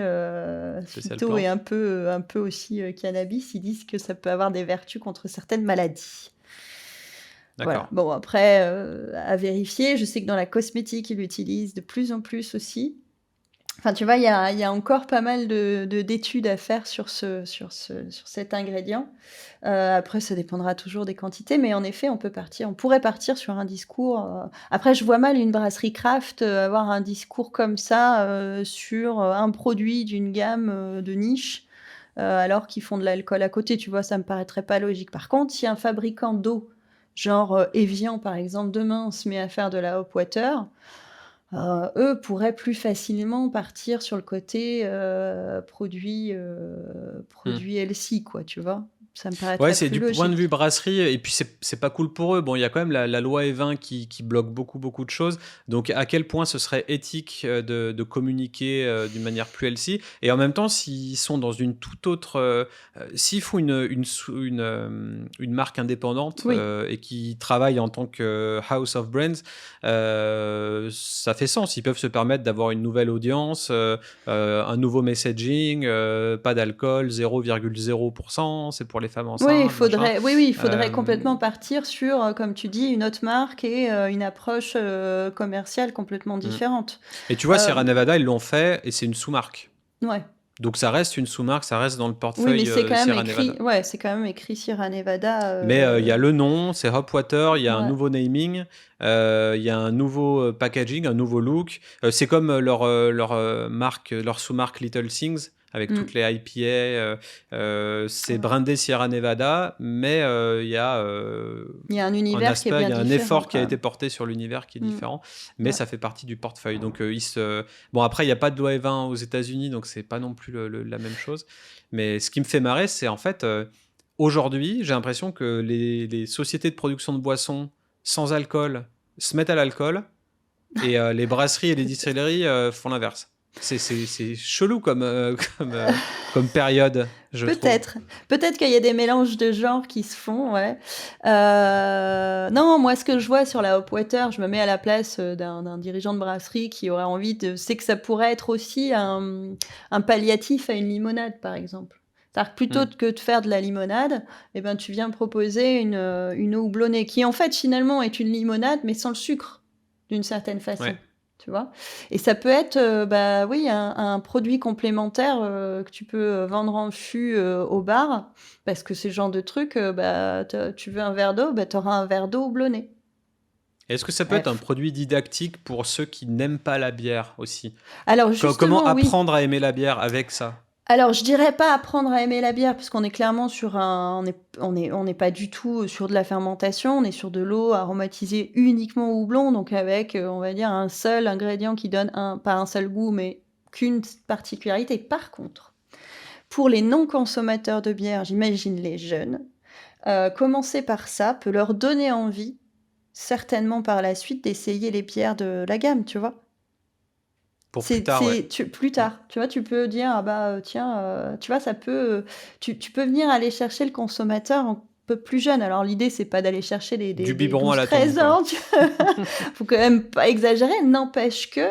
spéciale phyto et plante. un peu aussi, cannabis. Ils disent que ça peut avoir des vertus contre certaines maladies. Voilà. D'accord. Bon après, à vérifier. Je sais que dans la cosmétique, ils l'utilisent de plus en plus aussi. Enfin, tu vois, il y a encore pas mal d'études à faire sur cet ingrédient. Après, ça dépendra toujours des quantités, mais en effet, on pourrait partir sur un discours, après je vois mal une brasserie craft, avoir un discours comme ça, sur, un produit d'une gamme, de niche, alors qu'ils font de l'alcool à côté, tu vois? Ça me paraîtrait pas logique. Par contre, si un fabricant d'eau, genre, Evian par exemple, demain se met à faire de la Hop Water, eux pourraient plus facilement partir sur le côté, Hmm. produit healthy quoi, tu vois? Ça me Ouais, paraîtrait c'est plus du point de vue logique. brasserie, et puis c'est pas cool pour eux. Bon, il y a quand même la loi E20 qui bloque beaucoup de choses. Donc, à quel point ce serait éthique de communiquer d'une manière plus healthy, et en même temps, s'ils sont dans une toute autre, s'ils font une marque indépendante Oui. et qui travaillent en tant que House of Brands, ça fait sens. Ils peuvent se permettre d'avoir une nouvelle audience, un nouveau messaging, pas d'alcool, 0,0%, c'est pour les femmes enceintes, machin. Il faudrait Euh, complètement partir sur, comme tu dis, une autre marque et une approche, commerciale complètement mm. différente. Et tu vois, Sierra Hem, Nevada, ils l'ont fait et c'est une sous-marque. ouais. Donc ça reste une sous-marque, ça reste dans le Oui, mais portefeuille c'est quand même Sierra Nevada. écrit, ouais, c'est quand même écrit Sierra Nevada. Mais il y a le nom, c'est Hopwater, il y a un Ouais. nouveau naming, il y a un nouveau packaging, un nouveau look. C'est comme leur marque, leur sous-marque Little Things, avec toutes Mm. les IPA. C'est Ouais. brandé Sierra Nevada, mais il y a Il y a un un univers qui est aspect, il bien y a un différent effort qui quand a même. été porté sur l'univers qui est Mm. différent, mais Ouais. ça fait partie du portefeuille. Donc bon, après il n'y a pas de loi E20 aux États-Unis, donc c'est pas non plus la même chose. Mais ce qui me fait marrer, c'est en fait aujourd'hui, j'ai l'impression que les sociétés de production de boissons sans alcool se mettent à l'alcool et les brasseries et les distilleries font l'inverse. C'est chelou comme période, je trouve. Peut-être. Peut-être qu'il y a des mélanges de genres qui se font, ouais. Non, moi, ce que je vois sur la Hopwater, je me mets à la place d'un dirigeant de brasserie qui aurait envie de... C'est que ça pourrait être aussi un palliatif à une limonade, par exemple. C'est-à-dire que plutôt que de faire de la limonade, eh ben, tu viens proposer une eau houblonnée qui, en fait, finalement, est une limonade, mais sans le sucre, d'une certaine façon. Ouais. Tu vois? Et ça peut être, bah, oui, un produit complémentaire, que tu peux vendre en fût, au bar, parce que c'est le genre de truc, bah, tu veux un verre d'eau, bah, tu auras un verre d'eau houblonné. Est-ce que ça peut être un Bref. produit didactique pour ceux qui n'aiment pas la bière aussi? Alors Comment justement, oui. apprendre à aimer la bière avec ça? Alors je dirais pas apprendre à aimer la bière, parce qu'on est clairement sur on n'est pas du tout sur de la fermentation, on est sur de l'eau aromatisée uniquement au houblon, donc avec, on va dire un seul ingrédient qui donne pas un seul goût, mais qu'une particularité. Par contre, pour les non-consommateurs de bière, j'imagine les jeunes, commencer par ça peut leur donner envie, certainement par la suite, d'essayer les bières de la gamme, tu vois? Pour plus tard, ouais. Plus tard, tu vois? Tu peux dire: «Ah bah, tiens», tu vois? Ça peut, tu peux venir aller chercher le consommateur un peu plus jeune. Alors l'idée, c'est pas d'aller chercher des Du des biberon à la tombe, 12-13 quoi. ans, tu faut quand même pas exagérer. N'empêche que,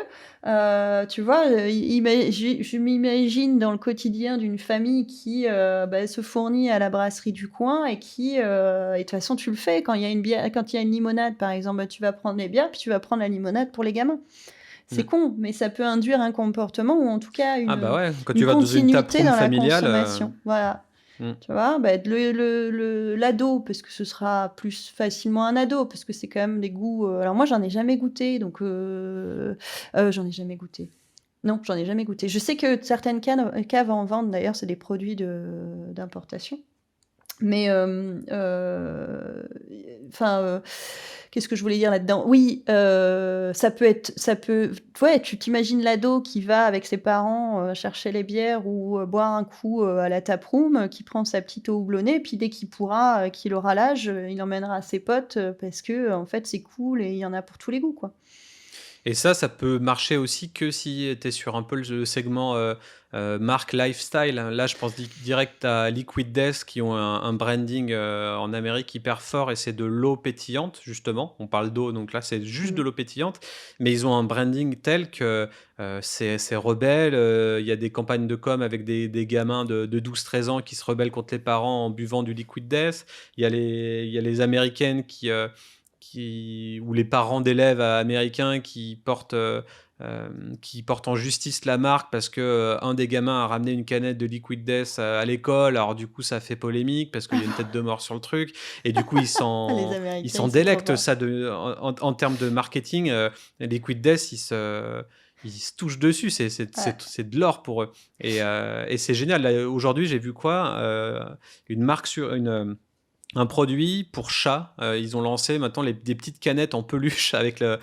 tu vois, je m'imagine dans le quotidien d'une famille qui, bah, se fournit à la brasserie du coin et qui, et de toute façon, tu le fais quand il y a une bière, quand il y a une limonade, par exemple, bah, tu vas prendre les bières, puis tu vas prendre la limonade pour les gamins. C'est Mm. con, mais ça peut induire un comportement ou en tout cas Ah bah ouais, quand une tu vas dans une continuité taproom dans la familiale, consommation. Voilà. mm. Tu vois? Bah, l'ado, parce que ce sera plus facilement un ado, parce que c'est quand même des goûts, alors moi, j'en ai jamais goûté, donc j'en ai jamais goûté. Non, j'en ai jamais goûté. Je sais que certaines caves en vendent d'ailleurs, c'est des produits d'importation. Mais enfin, qu'est-ce que je voulais dire là-dedans? Oui, ça peut ouais, tu t'imagines l'ado qui va avec ses parents, chercher les bières ou boire un coup, à la taproom, qui prend sa petite eau houblonnée, puis dès qu'il pourra, qu'il aura l'âge, il emmènera ses potes, parce que, en fait, c'est cool et il y en a pour tous les goûts, quoi. Et ça peut marcher aussi que si tu es sur un peu le segment marque lifestyle. Là, je pense direct à Liquid Death qui ont un branding en Amérique hyper fort et c'est de l'eau pétillante, justement. On parle d'eau, donc là, c'est juste de Mmh. l'eau pétillante. Mais ils ont un branding tel que c'est rebelle. Il y a des campagnes de com avec des gamins de 12-13 ans qui se rebellent contre les parents en buvant du Liquid Death. Il y a les Américaines ou les parents d'élèves américains qui portent en justice la marque parce que un des gamins a ramené une canette de Liquid Death à l'école. Alors du coup, ça fait polémique parce qu'il y a une tête de mort sur le truc. Et du coup, Les ils Américains, s'en ils sont trop délectent forts. ça en termes de marketing. Liquid Death, ils se touchent dessus. Ouais. C'est de l'or pour eux. Et c'est génial. Là, aujourd'hui, j'ai vu quoi une marque un produit pour chat. Ils ont lancé maintenant des petites canettes en peluche avec le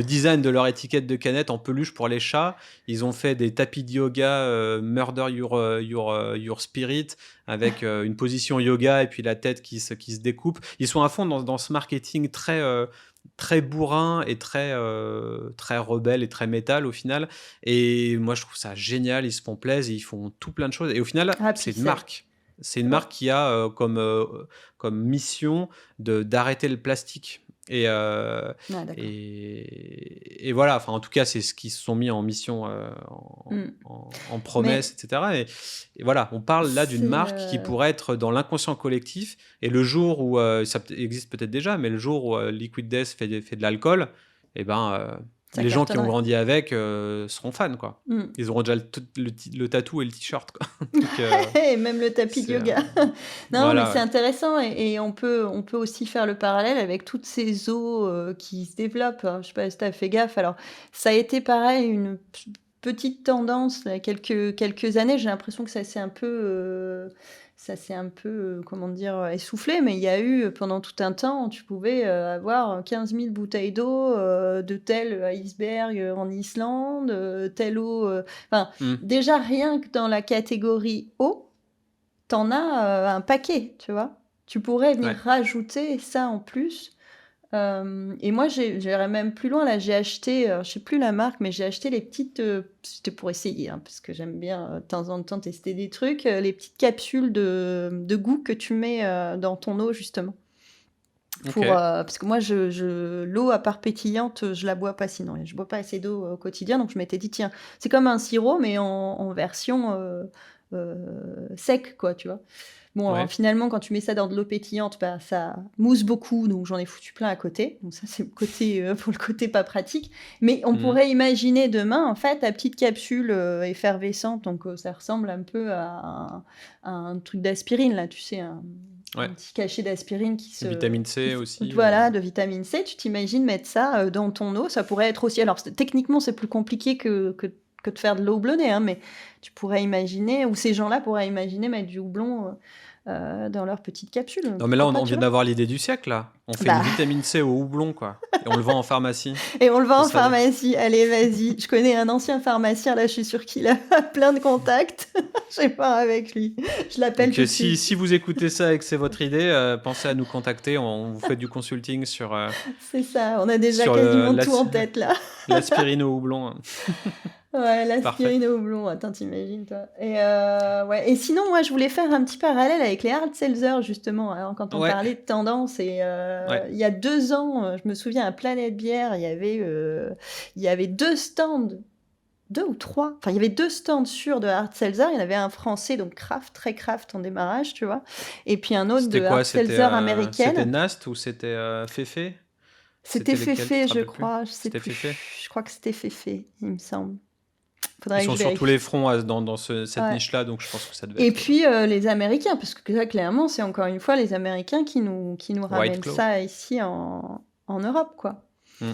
design de leur étiquette de canette en peluche pour les chats. Ils ont fait des tapis de yoga Murder Your Spirit avec une position yoga et puis la tête qui se découpe. Ils sont à fond dans ce marketing très bourrin et très rebelle et très métal au final. Et moi, je trouve ça génial. Ils se font plaisir, ils font tout plein de choses. Et au final, Ah puis c'est une marque. C'est une ouais. marque qui a comme mission d'arrêter le plastique. Ouais, d'accord. Et voilà, enfin, en tout cas, c'est ce qu'ils se sont mis en mission, Mmh. en promesse, Mais etc. Et voilà, on parle là d'une c'est, marque qui pourrait être dans l'inconscient collectif. Et le jour où, existe peut-être déjà, mais le jour où Liquid Death fait de l'alcool, et ben, Ça Les gens qui ont cartonnerait. grandi avec seront fans, quoi. Mmh. Ils auront déjà le tatou et le t-shirt, quoi. Donc, Et même le tapis de c'est yoga. Non, mais voilà, c'est ouais. intéressant et on peut aussi faire le parallèle avec toutes ces eaux, qui se développent, hein. Je sais pas si tu as fait gaffe. Alors, ça a été pareil, une petite tendance là, quelques années. J'ai l'impression que ça s'est un peu, comment dire? Essoufflé, mais il y a eu, pendant tout un temps, tu pouvais, avoir 15 000 bouteilles d'eau, de tel iceberg, en Islande, telle eau, enfin, Mmh. déjà rien que dans la catégorie eau, t'en as, un paquet, tu vois? Tu pourrais venir Ouais. rajouter ça en plus. Et moi j'irais même plus loin là, j'ai acheté, je sais plus la marque, mais j'ai acheté les petites, c'était pour essayer, hein, parce que j'aime bien, de temps en temps tester des trucs, les petites capsules de goût que tu mets, dans ton eau justement. Pour, OK. parce que moi l'eau à part pétillante, je la bois pas sinon et je bois pas assez d'eau au quotidien, donc je m'étais dit: «Tiens, c'est comme un sirop mais en version, sec quoi», tu vois? Bon, alors Ouais. finalement, quand tu mets ça dans de l'eau pétillante, bah, ça mousse beaucoup, donc j'en ai foutu plein à côté. Donc ça, c'est le côté, pour le côté pas pratique. Mais on Mmh. pourrait imaginer demain, en fait, ta petite capsule, effervescente, donc ça ressemble un peu à un truc d'aspirine, là, tu sais, un Ouais. petit cachet d'aspirine Vitamine qui C se aussi, voilà, de vitamine C. Tu t'imagines mettre ça, dans ton eau? Ça pourrait être aussi alors techniquement, c'est plus compliqué que de faire de l'eau houblonnée, hein, mais tu pourrais imaginer ou ces gens-là pourraient imaginer mettre du houblon, dans leur petite capsule, Non, mais là, pourquoi on pas, tu vient vois? d'avoir l'idée du siècle, là. On fait une Bah vitamine C au houblon, quoi, et on le vend en pharmacie. et on le Ce vend en serait bien. pharmacie. Allez, vas-y. Je connais un ancien pharmacien, là, je suis sûre qu'il a plein de contacts. Je vais voir avec lui. Je l'appelle Donc, tout de si suite. si vous écoutez ça et que c'est votre idée, pensez à nous contacter. On vous fait du consulting C'est ça, on a déjà sur le quasiment tout en tête, là. l'aspirine au houblon, hein. Ouais, Parfait. l'aspirine au houblon, attends, tu toi? Et ouais et sinon, moi, je voulais faire un petit parallèle avec les hard seltzer, justement. Alors, quand on Ouais, parlait de tendance et ouais. il y a 2 ans, je me souviens à Planète Bière, il y avait 2 stands, 2 ou 3, enfin, il y avait 2 stands sûrs de hard seltzer. Il y en avait un français, donc craft, très craft en démarrage, tu vois? Et puis un autre de C'était quoi? hard seltzer C'était américaine. Nast ou c'était, Féfé? C'était C'était lesquels? Tu Féfé, te je rappelles plus? crois, je sais C'était plus. Féfé? Je crois que c'était Féfé, il me semble. Ils Faudrait que sont je sur tous les vérifie. fronts dans cette Ouais. niche-là, donc je pense que ça devait Et être, puis, les Américains, parce que là, clairement, c'est encore une fois les Américains qui nous White ramènent Claw. ça ici en Europe, quoi. Mmh.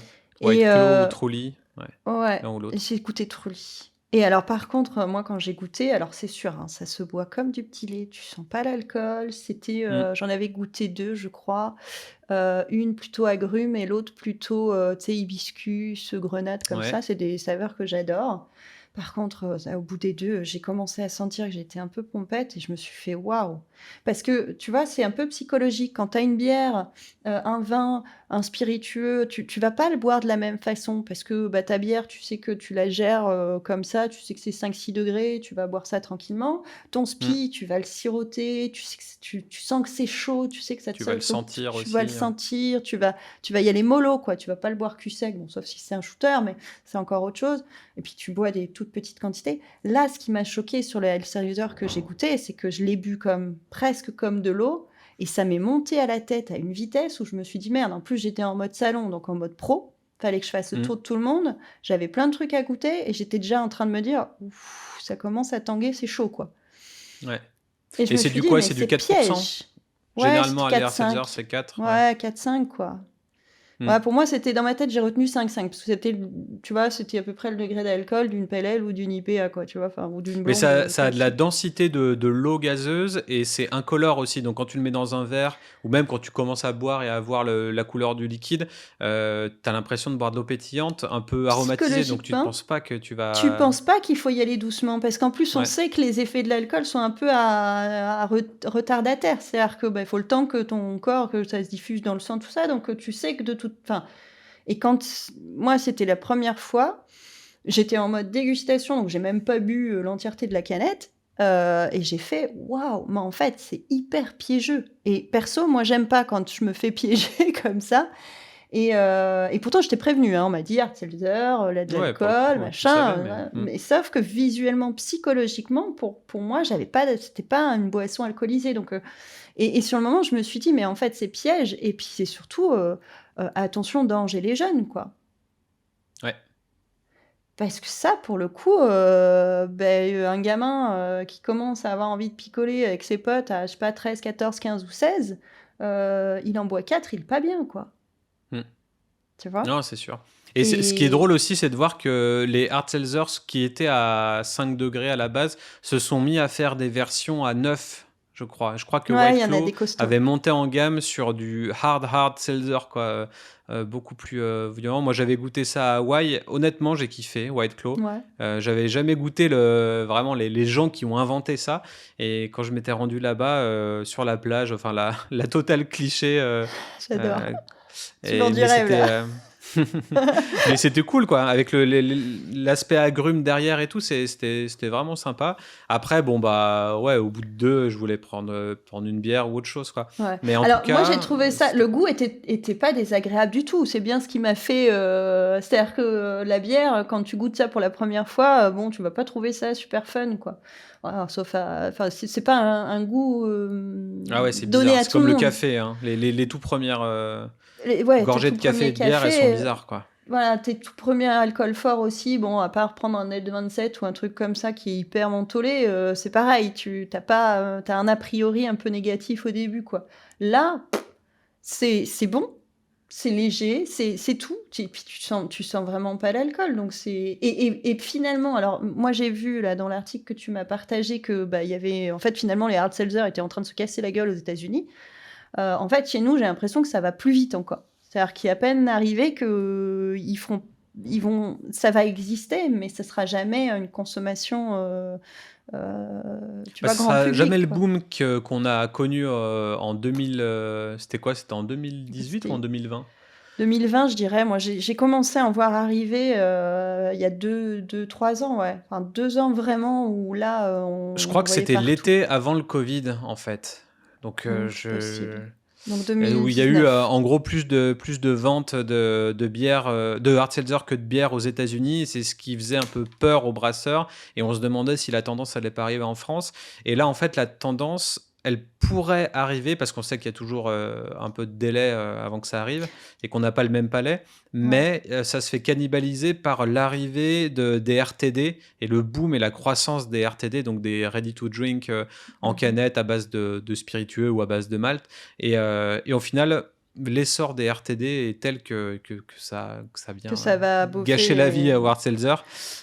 Et White Claw ou Truly, ouais, ouais, l'un ou l'autre. j'ai goûté Trulli. Et alors par contre, moi quand j'ai goûté, alors c'est sûr, hein, ça se boit comme du petit lait, tu sens pas l'alcool. C'était, Mmh. j'en avais goûté 2, je crois, une plutôt agrumes et l'autre plutôt, tu sais, hibiscus, grenade comme Ouais. ça. C'est des saveurs que j'adore. Par contre, ça au bout des 2, j'ai commencé à sentir que j'étais un peu pompette et je me suis fait: «Waouh!» Parce que, tu vois, c'est un peu psychologique. Quand tu as une bière, un vin, un spiritueux, tu vas pas le boire de la même façon parce que, bah, ta bière, tu sais que tu la gères, comme ça, tu sais que c'est 5-6 degrés, tu vas boire ça tranquillement. Ton Mmh. spi, tu vas le siroter, tu sais que tu sens que c'est chaud, tu sais que ça te Tu vas le faut sentir tu vas le aussi, sentir, tu vas y aller mollo, quoi. Tu vas pas le boire cul sec, bon, sauf si c'est un shooter, mais c'est encore autre chose et puis tu bois des toutes petites quantités. Là, ce qui m'a choquée sur le Hellraiser que j'ai goûté, c'est que je l'ai bu comme presque comme de l'eau et ça m'est monté à la tête à une vitesse où je me suis dit: «Merde», en plus j'étais en mode salon, donc en mode pro, fallait que je fasse le Mmh. tour de tout le monde. J'avais plein de trucs à goûter et j'étais déjà en train de me dire: «Ouf, ça commence à tanguer, c'est chaud, quoi». Ouais, Et je et me c'est suis du dit: quoi? «Mais C'est du c'est 4? piège». Ouais, c'était Généralement, à l'air seltzer, 4-5. c'est 4, ouais. Ouais, 4-5 quoi. Mmh. Ouais, pour moi, c'était dans ma tête, j'ai retenu 5-5 parce que c'était tu vois, c'était à peu près le degré d'alcool d'une pale ale ou d'une IPA quoi, tu vois? Enfin, ou d'une Mais blonde, ça a de la classique. densité de l'eau gazeuse et c'est incolore aussi. Donc quand tu le mets dans un verre ou même quand tu commences à boire et à voir la couleur du liquide, tu as l'impression de boire de l'eau pétillante, un peu aromatisée. Donc tu ne Psychologiquement, penses pas que tu tu vas. penses pas qu'il faut y aller doucement? Parce qu'en plus, on Ouais. sait que les effets de l'alcool sont un peu à retardataires. C'est-à-dire que, bah, il faut le temps que ton corps, que ça se diffuse dans le sang, tout ça, donc tu sais que de toute enfin et quand moi, c'était la première fois, j'étais en mode dégustation, donc j'ai même pas bu, l'entièreté de la canette, et j'ai fait: «Waouh, mais en fait, c'est hyper piégeux» et perso, moi, j'aime pas quand je me fais piéger comme ça et pourtant j'étais prévenue, hein. On m'a dit: «Hard seltzer, là, de Ouais, pour le l'alcool, coup, tu savais, mais. machin, Mmh. mais sauf que visuellement, psychologiquement, pour moi, j'avais pas de c'était pas une boisson alcoolisée donc et sur le moment, je me suis dit: «Mais en fait, c'est piège» et puis c'est surtout, attention, danger les jeunes, quoi. Ouais. Parce que ça, pour le coup, un gamin, qui commence à avoir envie de picoler avec ses potes à, je sais pas, 13, 14, 15 ou 16, il en boit 4, il est pas bien, quoi. Mm. Tu vois? Non, c'est sûr. Et ce qui est Et drôle aussi, c'est de voir que les hard seltzers qui étaient à 5 degrés à la base se sont mis à faire des versions à 9, je crois. Je crois que ouais, il White y en a Claw des costauds. avait monté en gamme sur du hard seltzer, quoi. Beaucoup plus violent. Moi, j'avais goûté ça à Hawaï. Honnêtement, j'ai kiffé White Claw. Ouais, J'avais jamais goûté vraiment les gens qui ont inventé ça. Et quand je m'étais rendu là-bas, sur la plage, enfin la totale cliché. j'adore. Euh, Tu vends du mais rêve, c'était là. mais c'était cool, quoi, avec l'aspect agrume derrière et tout, c'était vraiment sympa. Après, bon, bah ouais, au bout de deux, je voulais prendre une bière ou autre chose, quoi. Ouais. Mais en tout Alors moi j'ai cas, trouvé ça, c'était le cool. goût était pas désagréable du tout. C'est bien ce qui m'a fait, c'est-à-dire que la bière, quand tu goûtes ça pour la première fois, bon, tu vas pas trouver ça super fun, quoi. Voilà, sauf enfin, c'est pas un goût Ah ouais, c'est donné bizarre. à C'est tout le comme le monde. café, hein. Les tout premières Ouais, tes gorgées tout de café premiers et de bière, elles sont cafés, bizarres, quoi. voilà, tes tout premiers alcools forts aussi, bon, à part prendre un L27 ou un truc comme ça qui est hyper mentholé, c'est pareil, t'as pas, t'as un a priori un peu négatif au début, quoi. Là, c'est bon, c'est léger, c'est tout. Puis tu sens vraiment pas l'alcool. Donc et finalement, alors moi j'ai vu là dans l'article que tu m'as partagé que bah il y avait en fait finalement les hard seltzer étaient en train de se casser la gueule aux États-Unis. En fait, chez nous, j'ai l'impression que ça va plus vite encore. C'est-à-dire qu'il est à peine arrivé que ça va exister, mais ça sera jamais une consommation, tu Bah, vois, ce grand sera jamais public, le quoi. boom qu'on a connu en 2000. C'était quoi? C'était en 2018 ou en C'était 2020? 2020, je dirais. Moi, j'ai commencé à en voir arriver il y a 3 ans, ouais. Enfin, 2 ans vraiment où là, Je on crois en que voyait c'était partout. l'été avant le Covid, en fait. Donc, Possible. Donc où il y a eu 2019. en gros plus de ventes de bière, de hard seltzer que de bière aux États-Unis. C'est ce qui faisait un peu peur aux brasseurs. Et on se demandait si la tendance allait pas arriver en France. Et là, en fait, la tendance, elle pourrait arriver parce qu'on sait qu'il y a toujours un peu de délai avant que ça arrive et qu'on n'a pas le même palais. Ouais. Mais ça se fait cannibaliser par l'arrivée des RTD et le boom et la croissance des RTD, donc des ready to drink en Mhm. canette à base de spiritueux ou à base de malt. Et au final, l'essor des RTD est tel que ça Que vient ça va gâcher la vie bouffer. à Ward Seltzer.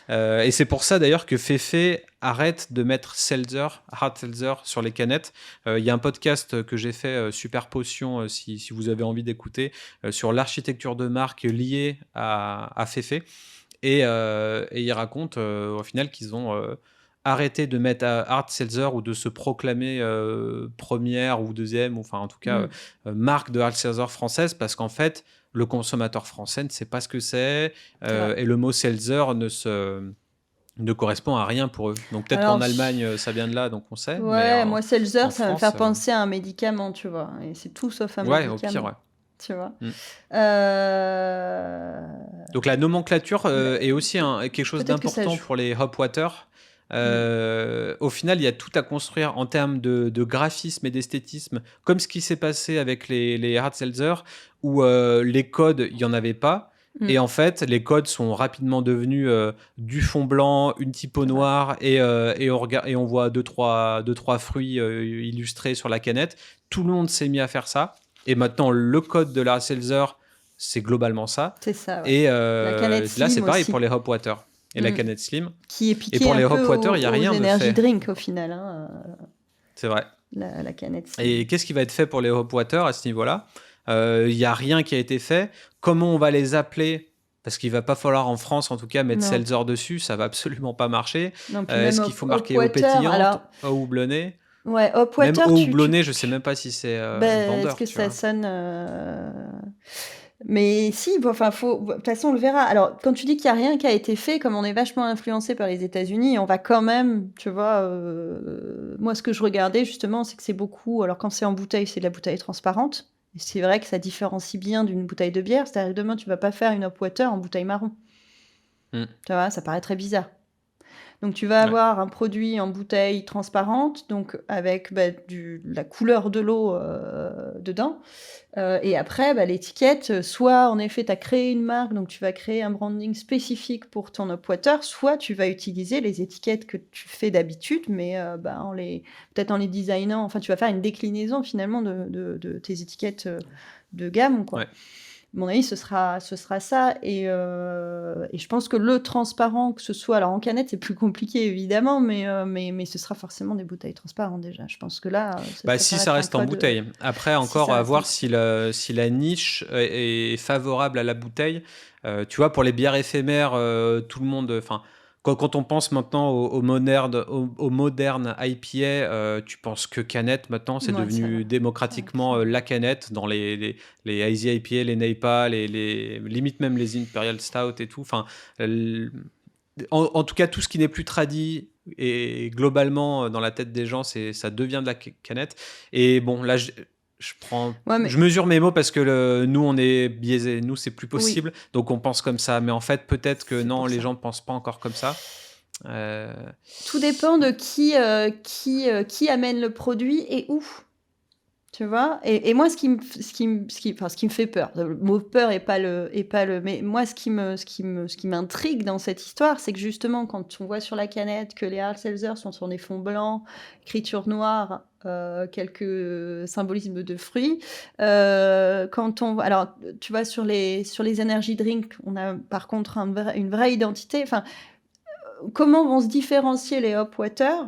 Et c'est pour ça d'ailleurs que Fefe arrête de mettre Hard Seltzer sur les canettes. Il y a un podcast que j'ai fait, Super Potion, si vous avez envie d'écouter, sur l'architecture de marque liée à Fefe. Et ils racontent au final qu'ils ont arrêté de mettre Hard Seltzer ou de se proclamer première ou deuxième, ou enfin en tout cas Mm. marque de Hard Seltzer française, parce qu'en fait, le consommateur français ne sait pas ce que c'est, C'est vrai. et le mot Seltzer ne correspond à rien pour eux. Donc peut-être qu'en Alors, Allemagne, ça vient de là, donc on sait, mais ouais, moi, Seltzer, en ça va me France, faire penser à un médicament, tu vois. Et c'est tout sauf un ouais, au pire, médicament, ouais. tu vois. Mm. Euh, Donc la nomenclature le- est aussi quelque chose Peut-être que ça d'important joue. pour les hop water. Mm. Au final, il y a tout à construire en termes de graphisme et d'esthétisme, comme ce qui s'est passé avec les hard seltzer, où les codes, il n'y en avait pas. Et Mm. en fait, les codes sont rapidement devenus du fond blanc, une typo C'est vrai. noire, et on voit deux, trois fruits illustrés sur la canette. Tout le monde s'est mis à faire ça. Et maintenant, le code de la seltzer, c'est globalement ça. C'est ça, ouais. Et La canette là, c'est slim pareil pour aussi. les hop water et la Mm. canette slim. Qui est Et piquée pour un les peu hop water, il n'y a aux rien de energy fait. drink au final, hein, C'est vrai. la canette slim. Et qu'est-ce qui va être fait pour les hop water à ce niveau-là? Il n'y a rien qui a été fait. Comment on va les appeler? Parce qu'il va pas falloir en France, en tout cas, mettre Non, seltzer dessus. Ça va absolument pas marcher. non, puis même Est-ce qu'il hop, faut hop marquer eau water. pétillante, Alors, eau houblonnée? ouais, hop Même water, eau houblonnée, je sais même pas si c'est ben, est-ce vendeur, que tu ça vois. sonne Mais si, bon, enfin, de toute façon, on le verra. Alors, quand tu dis qu'il y a rien qui a été fait, comme on est vachement influencé par les États-Unis, on va quand même, tu vois, moi, ce que je regardais justement, c'est que c'est beaucoup. Alors, quand c'est en bouteille, c'est de la bouteille transparente. Et c'est vrai que ça différencie bien d'une bouteille de bière. C'est-à-dire que demain, tu vas pas faire une hop water en bouteille marron. Hmm. Tu vois, ça paraît très bizarre. Donc tu vas Ouais. avoir un produit en bouteille transparente, donc avec, la couleur de l'eau, dedans. Et après, l'étiquette, soit en effet tu as créé une marque, donc tu vas créer un branding spécifique pour ton up-water, soit tu vas utiliser les étiquettes que tu fais d'habitude, mais en les peut-être en les designant, enfin tu vas faire une déclinaison finalement de tes étiquettes, de gamme, quoi. Ouais. À mon avis, ce sera ça, et je pense que le transparent, que ce soit alors en canette, c'est plus compliqué évidemment, mais ce sera forcément des bouteilles transparentes déjà. Je pense que là, Bah, ça si paraît ça être un reste en code, bouteille. Après, si encore ça à reste en voir si bouteille. la niche est favorable à la bouteille. Tu vois, pour les bières éphémères, tout le monde. Enfin, quand on pense maintenant au moderne IPA, tu penses que canette maintenant, c'est Mouais, devenu ça va plus, démocratiquement la canette dans les Hazy IPA, les NEIPA, limite même les Imperial Stout et tout. Enfin, en tout cas, tout ce qui n'est plus tradi et globalement dans la tête des gens, ça devient de la canette. Et bon, là, Ouais, je mais mesure mes mots parce que nous, on est biaisé. Nous, c'est plus oui, possible. Donc, on pense comme ça. Mais en fait, peut-être que c'est non, pour les ça. gens ne pensent pas encore comme ça. Euh, Tout dépend de qui amène le produit et où. Tu vois? Et moi, ce qui me fait peur, le mot peur est pas le mais moi, ce qui m'intrigue dans cette histoire, c'est que justement, quand on voit sur la canette que les hard seltzers sont sur des fonds blancs, écriture noire, quelques symbolismes de fruits, alors, tu vois, sur les energy drinks, on a par contre une vraie identité. Enfin, comment vont se différencier les hop water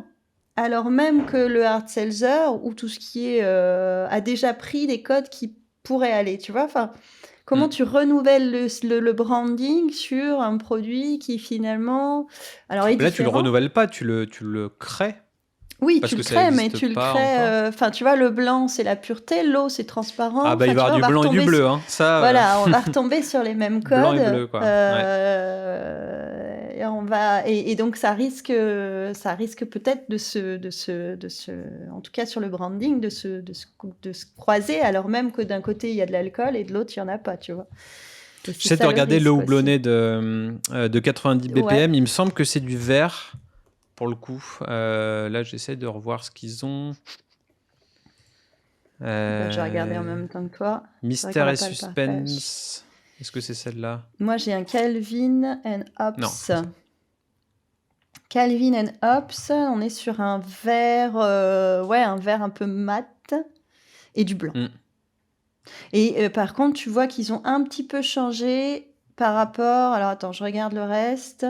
alors même que le hard seltzer ou tout ce qui est a déjà pris des codes qui pourraient aller, tu vois? Enfin, comment hmm. tu renouvelles le branding sur un produit qui finalement alors est Là, tu le différent? renouvelles pas, tu le crées Oui, parce tu le que ça crées, mais n'existe tu le pas crées, encore. enfin, tu vois, le blanc, c'est la pureté, l'eau, c'est transparent. Ah, bah, il Enfin, va y tu avoir vois, on du va blanc et du retomber bleu, hein. Ça, voilà, on va retomber sur les mêmes blanc et codes, bleu, quoi. Ouais. et on va et donc ça risque peut-être de se en tout cas sur le branding, de se croiser alors même que d'un côté il y a de l'alcool et de l'autre il y en a pas, tu vois? Et c'est J'essaie de ça le regarder le risque aussi. houblonné de 90 Ouais, BPM. Il me semble que c'est du vert, pour le coup. Là, j'essaie de revoir ce qu'ils ont. bah, je vais regarder en Euh, même temps que toi. C'est vrai qu'on Mystère n'a et pas le partage. suspense. Est-ce que c'est celle-là? Moi, j'ai un Calvin and Non, Hobbes. je pense. Calvin and Hobbes, on est sur un vert, ouais, un vert un peu mat et du blanc. Hmm. Et par contre, tu vois qu'ils ont un petit peu changé par rapport alors attends, je regarde le reste.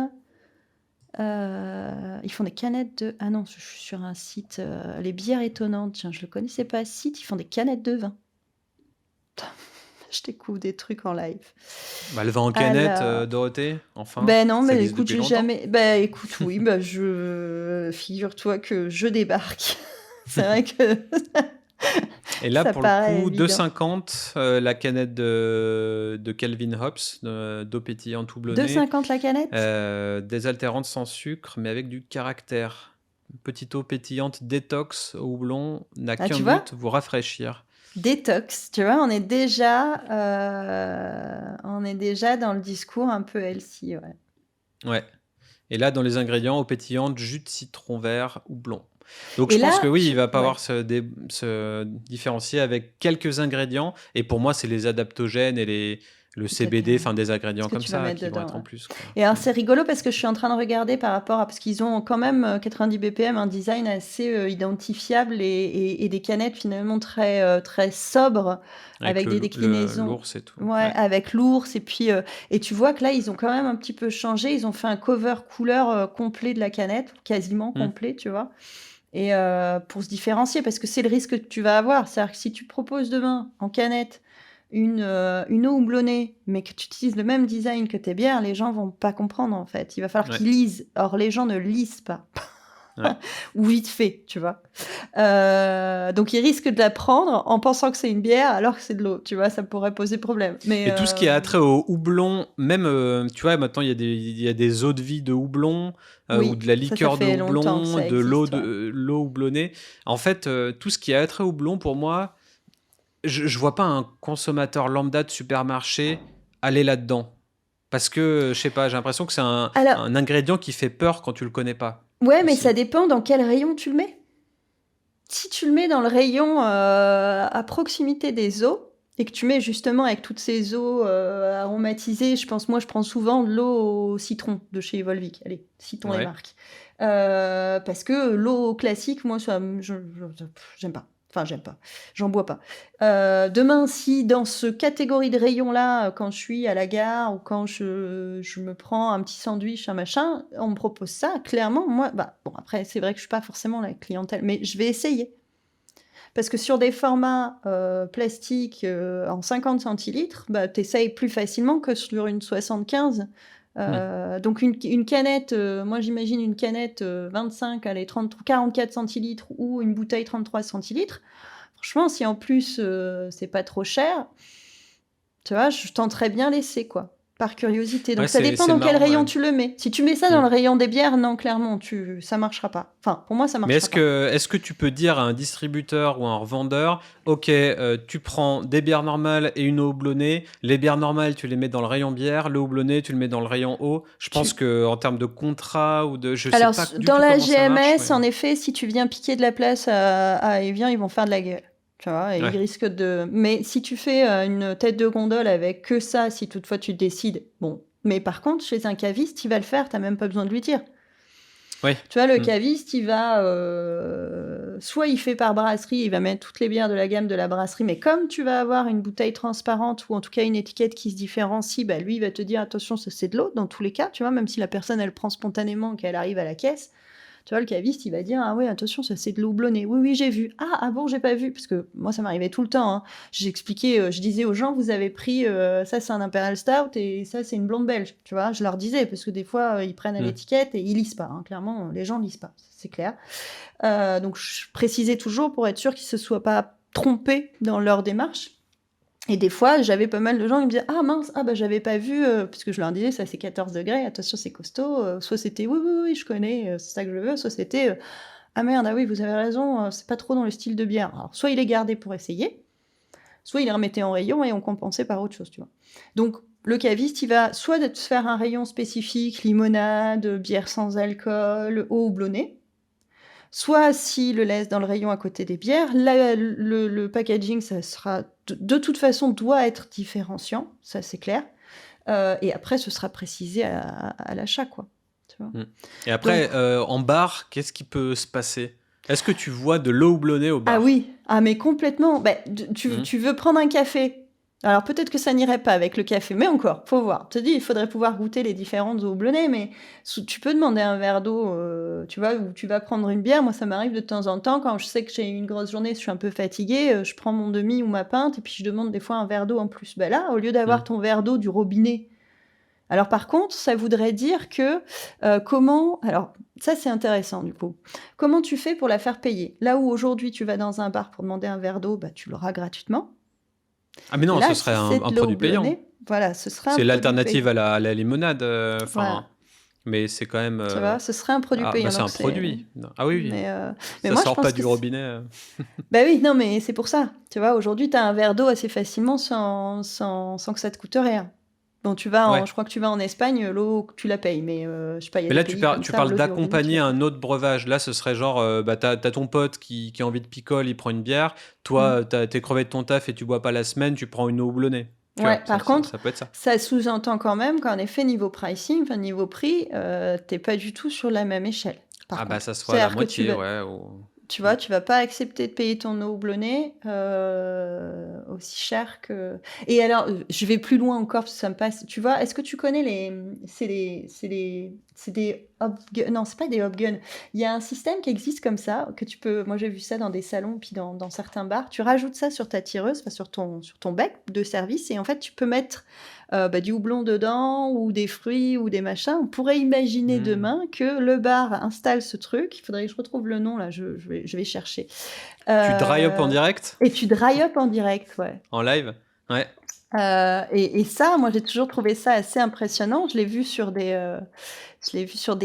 Ils font des canettes de ah non, je suis sur un site, Les Bières Étonnantes, tiens, je le connaissais pas ce site, ils font des canettes de vin. Je découvre des trucs en live. Bah, le vin en canette, Alors Dorothée, enfin. ben non, Ça mais existe écoute, depuis j'ai longtemps. jamais écoute, oui, figure-toi que je débarque. C'est vrai que Et là, ça pour le paraît coup, évident. 2,50 la canette de Calvin Hobbes, d'eau pétillante Deux houblonnée, cinquante la canette? désaltérante sans sucre, mais avec du caractère. Petite eau pétillante détox au houblon n'a Ah, qu'un tu vois? but, vous rafraîchir. Détox, tu vois? On est déjà dans le discours un peu healthy, ouais. Ouais. Et là, dans les ingrédients, eau pétillante, jus de citron vert, houblon. Donc Et je pense que là, oui, il va pas ouais, avoir se différencier avec quelques ingrédients. Et pour moi, c'est les adaptogènes et le peut-être CBD, bien, enfin des ce ingrédients que comme tu vas ça mettre qui vont dedans, être en ouais. plus, quoi. Et alors, Mm. c'est rigolo parce que je suis en train de regarder par rapport à parce qu'ils ont quand même, 90 BPM, un design assez, identifiable et des canettes finalement très sobres Avec avec des déclinaisons l'ours et tout. ouais, Ouais. avec l'ours et puis, et tu vois que là, ils ont quand même un petit peu changé. Ils ont fait un cover couleur, complet de la canette, quasiment Mm. complet, tu vois? Et pour se différencier parce que c'est le risque que tu vas avoir. C'est-à-dire que si tu proposes demain en canette une eau houblonnée, mais que tu utilises le même design que tes bières, les gens vont pas comprendre en fait. Il va falloir Ouais. qu'ils lisent. Or les gens ne lisent pas. Ouais. Ou vite fait, tu vois? Donc ils risquent de la prendre en pensant que c'est une bière alors que c'est de l'eau, tu vois? Ça pourrait poser problème. Mais Et tout ce qui a trait au houblon, même, tu vois, maintenant il y a des eaux de vie de houblon ou oui, de la ça liqueur de fait longtemps que houblon, ça de l'eau existe, ouais. de l'eau houblonnée. En fait, tout ce qui a trait au houblon, pour moi, je vois pas un consommateur lambda de supermarché aller là-dedans. Parce que, je sais pas, j'ai l'impression que c'est Alors, un ingrédient qui fait peur quand tu le connais pas, ouais, mais ça aussi. dépend dans quel rayon tu le mets. Si tu le mets dans le rayon à proximité des eaux, et que tu mets justement avec toutes ces eaux aromatisées, moi je prends souvent de l'eau au citron de chez Volvic. Allez, citons les Ouais. marques. Parce que l'eau classique, moi, j'aime pas. Enfin, j'aime pas. J'en bois pas. Demain, si dans ce catégorie de rayon-là, quand je suis à la gare ou quand je me prends un petit sandwich, un machin, on me propose ça, clairement, moi, bah, bon, après, c'est vrai que je suis pas forcément la clientèle, mais je vais essayer. Parce que sur des formats plastiques en 50 centilitres, bah, tu essayes plus facilement que sur une 75. Hmm. Donc une canette, moi j'imagine une canette 25, allez, 30, 44 centilitres ou une bouteille 33 centilitres. Franchement, si en plus c'est pas trop cher, tu vois, je tenterais bien l'essai, quoi, par curiosité. Ouais, Donc ça dépend c'est dans quel marrant, rayon ouais. tu le mets. Si tu mets ça dans Hmm. le rayon des bières, non, clairement, ça marchera pas. Enfin, pour moi, ça Mais marchera pas. est-ce que tu peux dire à un distributeur ou à un revendeur, OK, tu prends des bières normales et une eau houblonnée. Les bières normales, tu les mets dans le rayon bière. Le houblonné, tu le mets dans le rayon eau. Je pense Tu, que en termes de contrat ou de, je sais Alors, pas du dans tout la comment ça marche, GMS, mais en effet, si tu viens piquer de la place à Evian, ils vont faire de la gueule. Tu vois, et ils ouais. risquent de. Mais si tu fais une tête de gondole avec que ça, si toutefois tu décides, bon. Mais par contre, chez un caviste, il va le faire, t'as même pas besoin de lui dire. Ouais. Tu vois, le Hmm. caviste, il va. Soit il fait par brasserie, il va mettre toutes les bières de la gamme de la brasserie, mais comme tu vas avoir une bouteille transparente ou en tout cas une étiquette qui se différencie, bah lui, il va te dire attention, ça c'est de l'eau dans tous les cas, tu vois, même si la personne elle prend spontanément qu'elle arrive à la caisse. Tu vois, le caviste, il va dire ah ouais, attention, ça c'est de l'eau houblonnée. Oui, oui, j'ai vu. Ah bon, j'ai pas vu. Parce que moi, ça m'arrivait tout le temps. Hein. J'expliquais, je disais aux gens, vous avez pris ça, c'est un Imperial Stout et ça, c'est une blonde belge. Tu vois, je leur disais, parce que des fois, ils prennent à Hmm. l'étiquette et ils lisent pas. Hein. Clairement, les gens lisent pas, c'est clair. Donc, je précisais toujours pour être sûr qu'ils se soient pas trompés dans leur démarche. Et des fois, j'avais pas mal de gens qui me disaient ah mince, ah bah j'avais pas vu, parce que je leur disais ça c'est 14 degrés, attention c'est costaud. Soit c'était oui, oui, oui, je connais, c'est ça que je veux. Soit c'était ah merde, ah oui, vous avez raison, c'est pas trop dans le style de bière. Alors, soit il les gardait pour essayer, soit il les remettait en rayon et on compensait par autre chose, tu vois. Donc, le caviste, il va soit se faire un rayon spécifique, limonade, bière sans alcool, eau houblonnée, soit s'il le laisse dans le rayon à côté des bières, le packaging, ça sera de toute façon doit être différenciant, ça c'est clair. Et après, ce sera précisé à l'achat, quoi. Tu vois. Hmm. Et Donc, après, en bar, qu'est-ce qui peut se passer? Est-ce que tu vois de l'eau houblonnée au ah bar? oui, ah mais complètement. Bah, Hmm. tu veux prendre un café. Alors peut-être que ça n'irait pas avec le café, mais encore, faut voir. Je te dis, il faudrait pouvoir goûter les différentes eaux houblonnées, mais tu peux demander un verre d'eau, tu vois, où tu vas prendre une bière. Moi, ça m'arrive de temps en temps, quand je sais que j'ai eu une grosse journée, je suis un peu fatiguée, je prends mon demi ou ma pinte, et puis je demande des fois un verre d'eau en plus. Bah là, au lieu Hmm. d'avoir ton verre d'eau du robinet, alors par contre, ça voudrait dire que comment... Alors ça c'est intéressant du coup. Comment tu fais pour la faire payer? Là où aujourd'hui tu vas dans un bar pour demander un verre d'eau, bah, tu l'auras gratuitement. Ah mais non, ce Là, serait si c'est un de l'eau produit payant. houblonnée, voilà, ce sera un C'est produit l'alternative payant. à la limonade. Enfin, Voilà, mais c'est quand même. tu vois, ce serait un produit Ah bah payant. c'est Donc un c'est... produit. Non. Ah oui, oui. Mais, euh, mais Ça moi je sort pas pense que... du robinet. Bah oui, non mais c'est pour ça. Tu vois, aujourd'hui tu as un verre d'eau assez facilement sans que ça te coûte rien. Bon, Ouais. je crois que tu vas en Espagne, l'eau, tu la payes, mais je sais pas, il y a Mais des là, pays comme tu ça où parles l'eau du robinet, tu d'accompagner la payes. un autre breuvage. Là, ce serait genre, bah, t'as ton pote qui a envie de picole, il prend une bière. Mm. Toi, t'as tes crevé de ton taf et tu bois pas la semaine, tu prends une eau houblonnée. Tu Ouais, vois, par contre, ça peut être ça. ça sous-entend quand même qu'en effet, niveau pricing, enfin niveau prix, t'es pas du tout sur la même échelle, par Ah bah, contre. ça soit la C'est-à-dire que moitié, ouais. tu Hmm. vois, tu vas pas accepter de payer ton eau houblonnée aussi cher que... Et alors, je vais plus loin encore, parce que ça me passe... Tu vois, est-ce que tu connais les... C'est des hopguns... Non, c'est pas des hopguns. Il y a un système qui existe comme ça, que tu peux... Moi, j'ai vu ça dans des salons, puis dans certains bars. Tu rajoutes ça sur ta tireuse, enfin, sur ton bec de service, et en fait, tu peux mettre bah, du houblon dedans, ou des fruits, ou des machins. On pourrait imaginer Hmm. demain que le bar installe ce truc. Il faudrait que je retrouve le nom, là, je vais chercher. Tu dry up en direct, Et tu dry up en direct, ouais. en live. Ouais. Et ça, moi, j'ai toujours trouvé ça assez impressionnant. Je l'ai vu sur des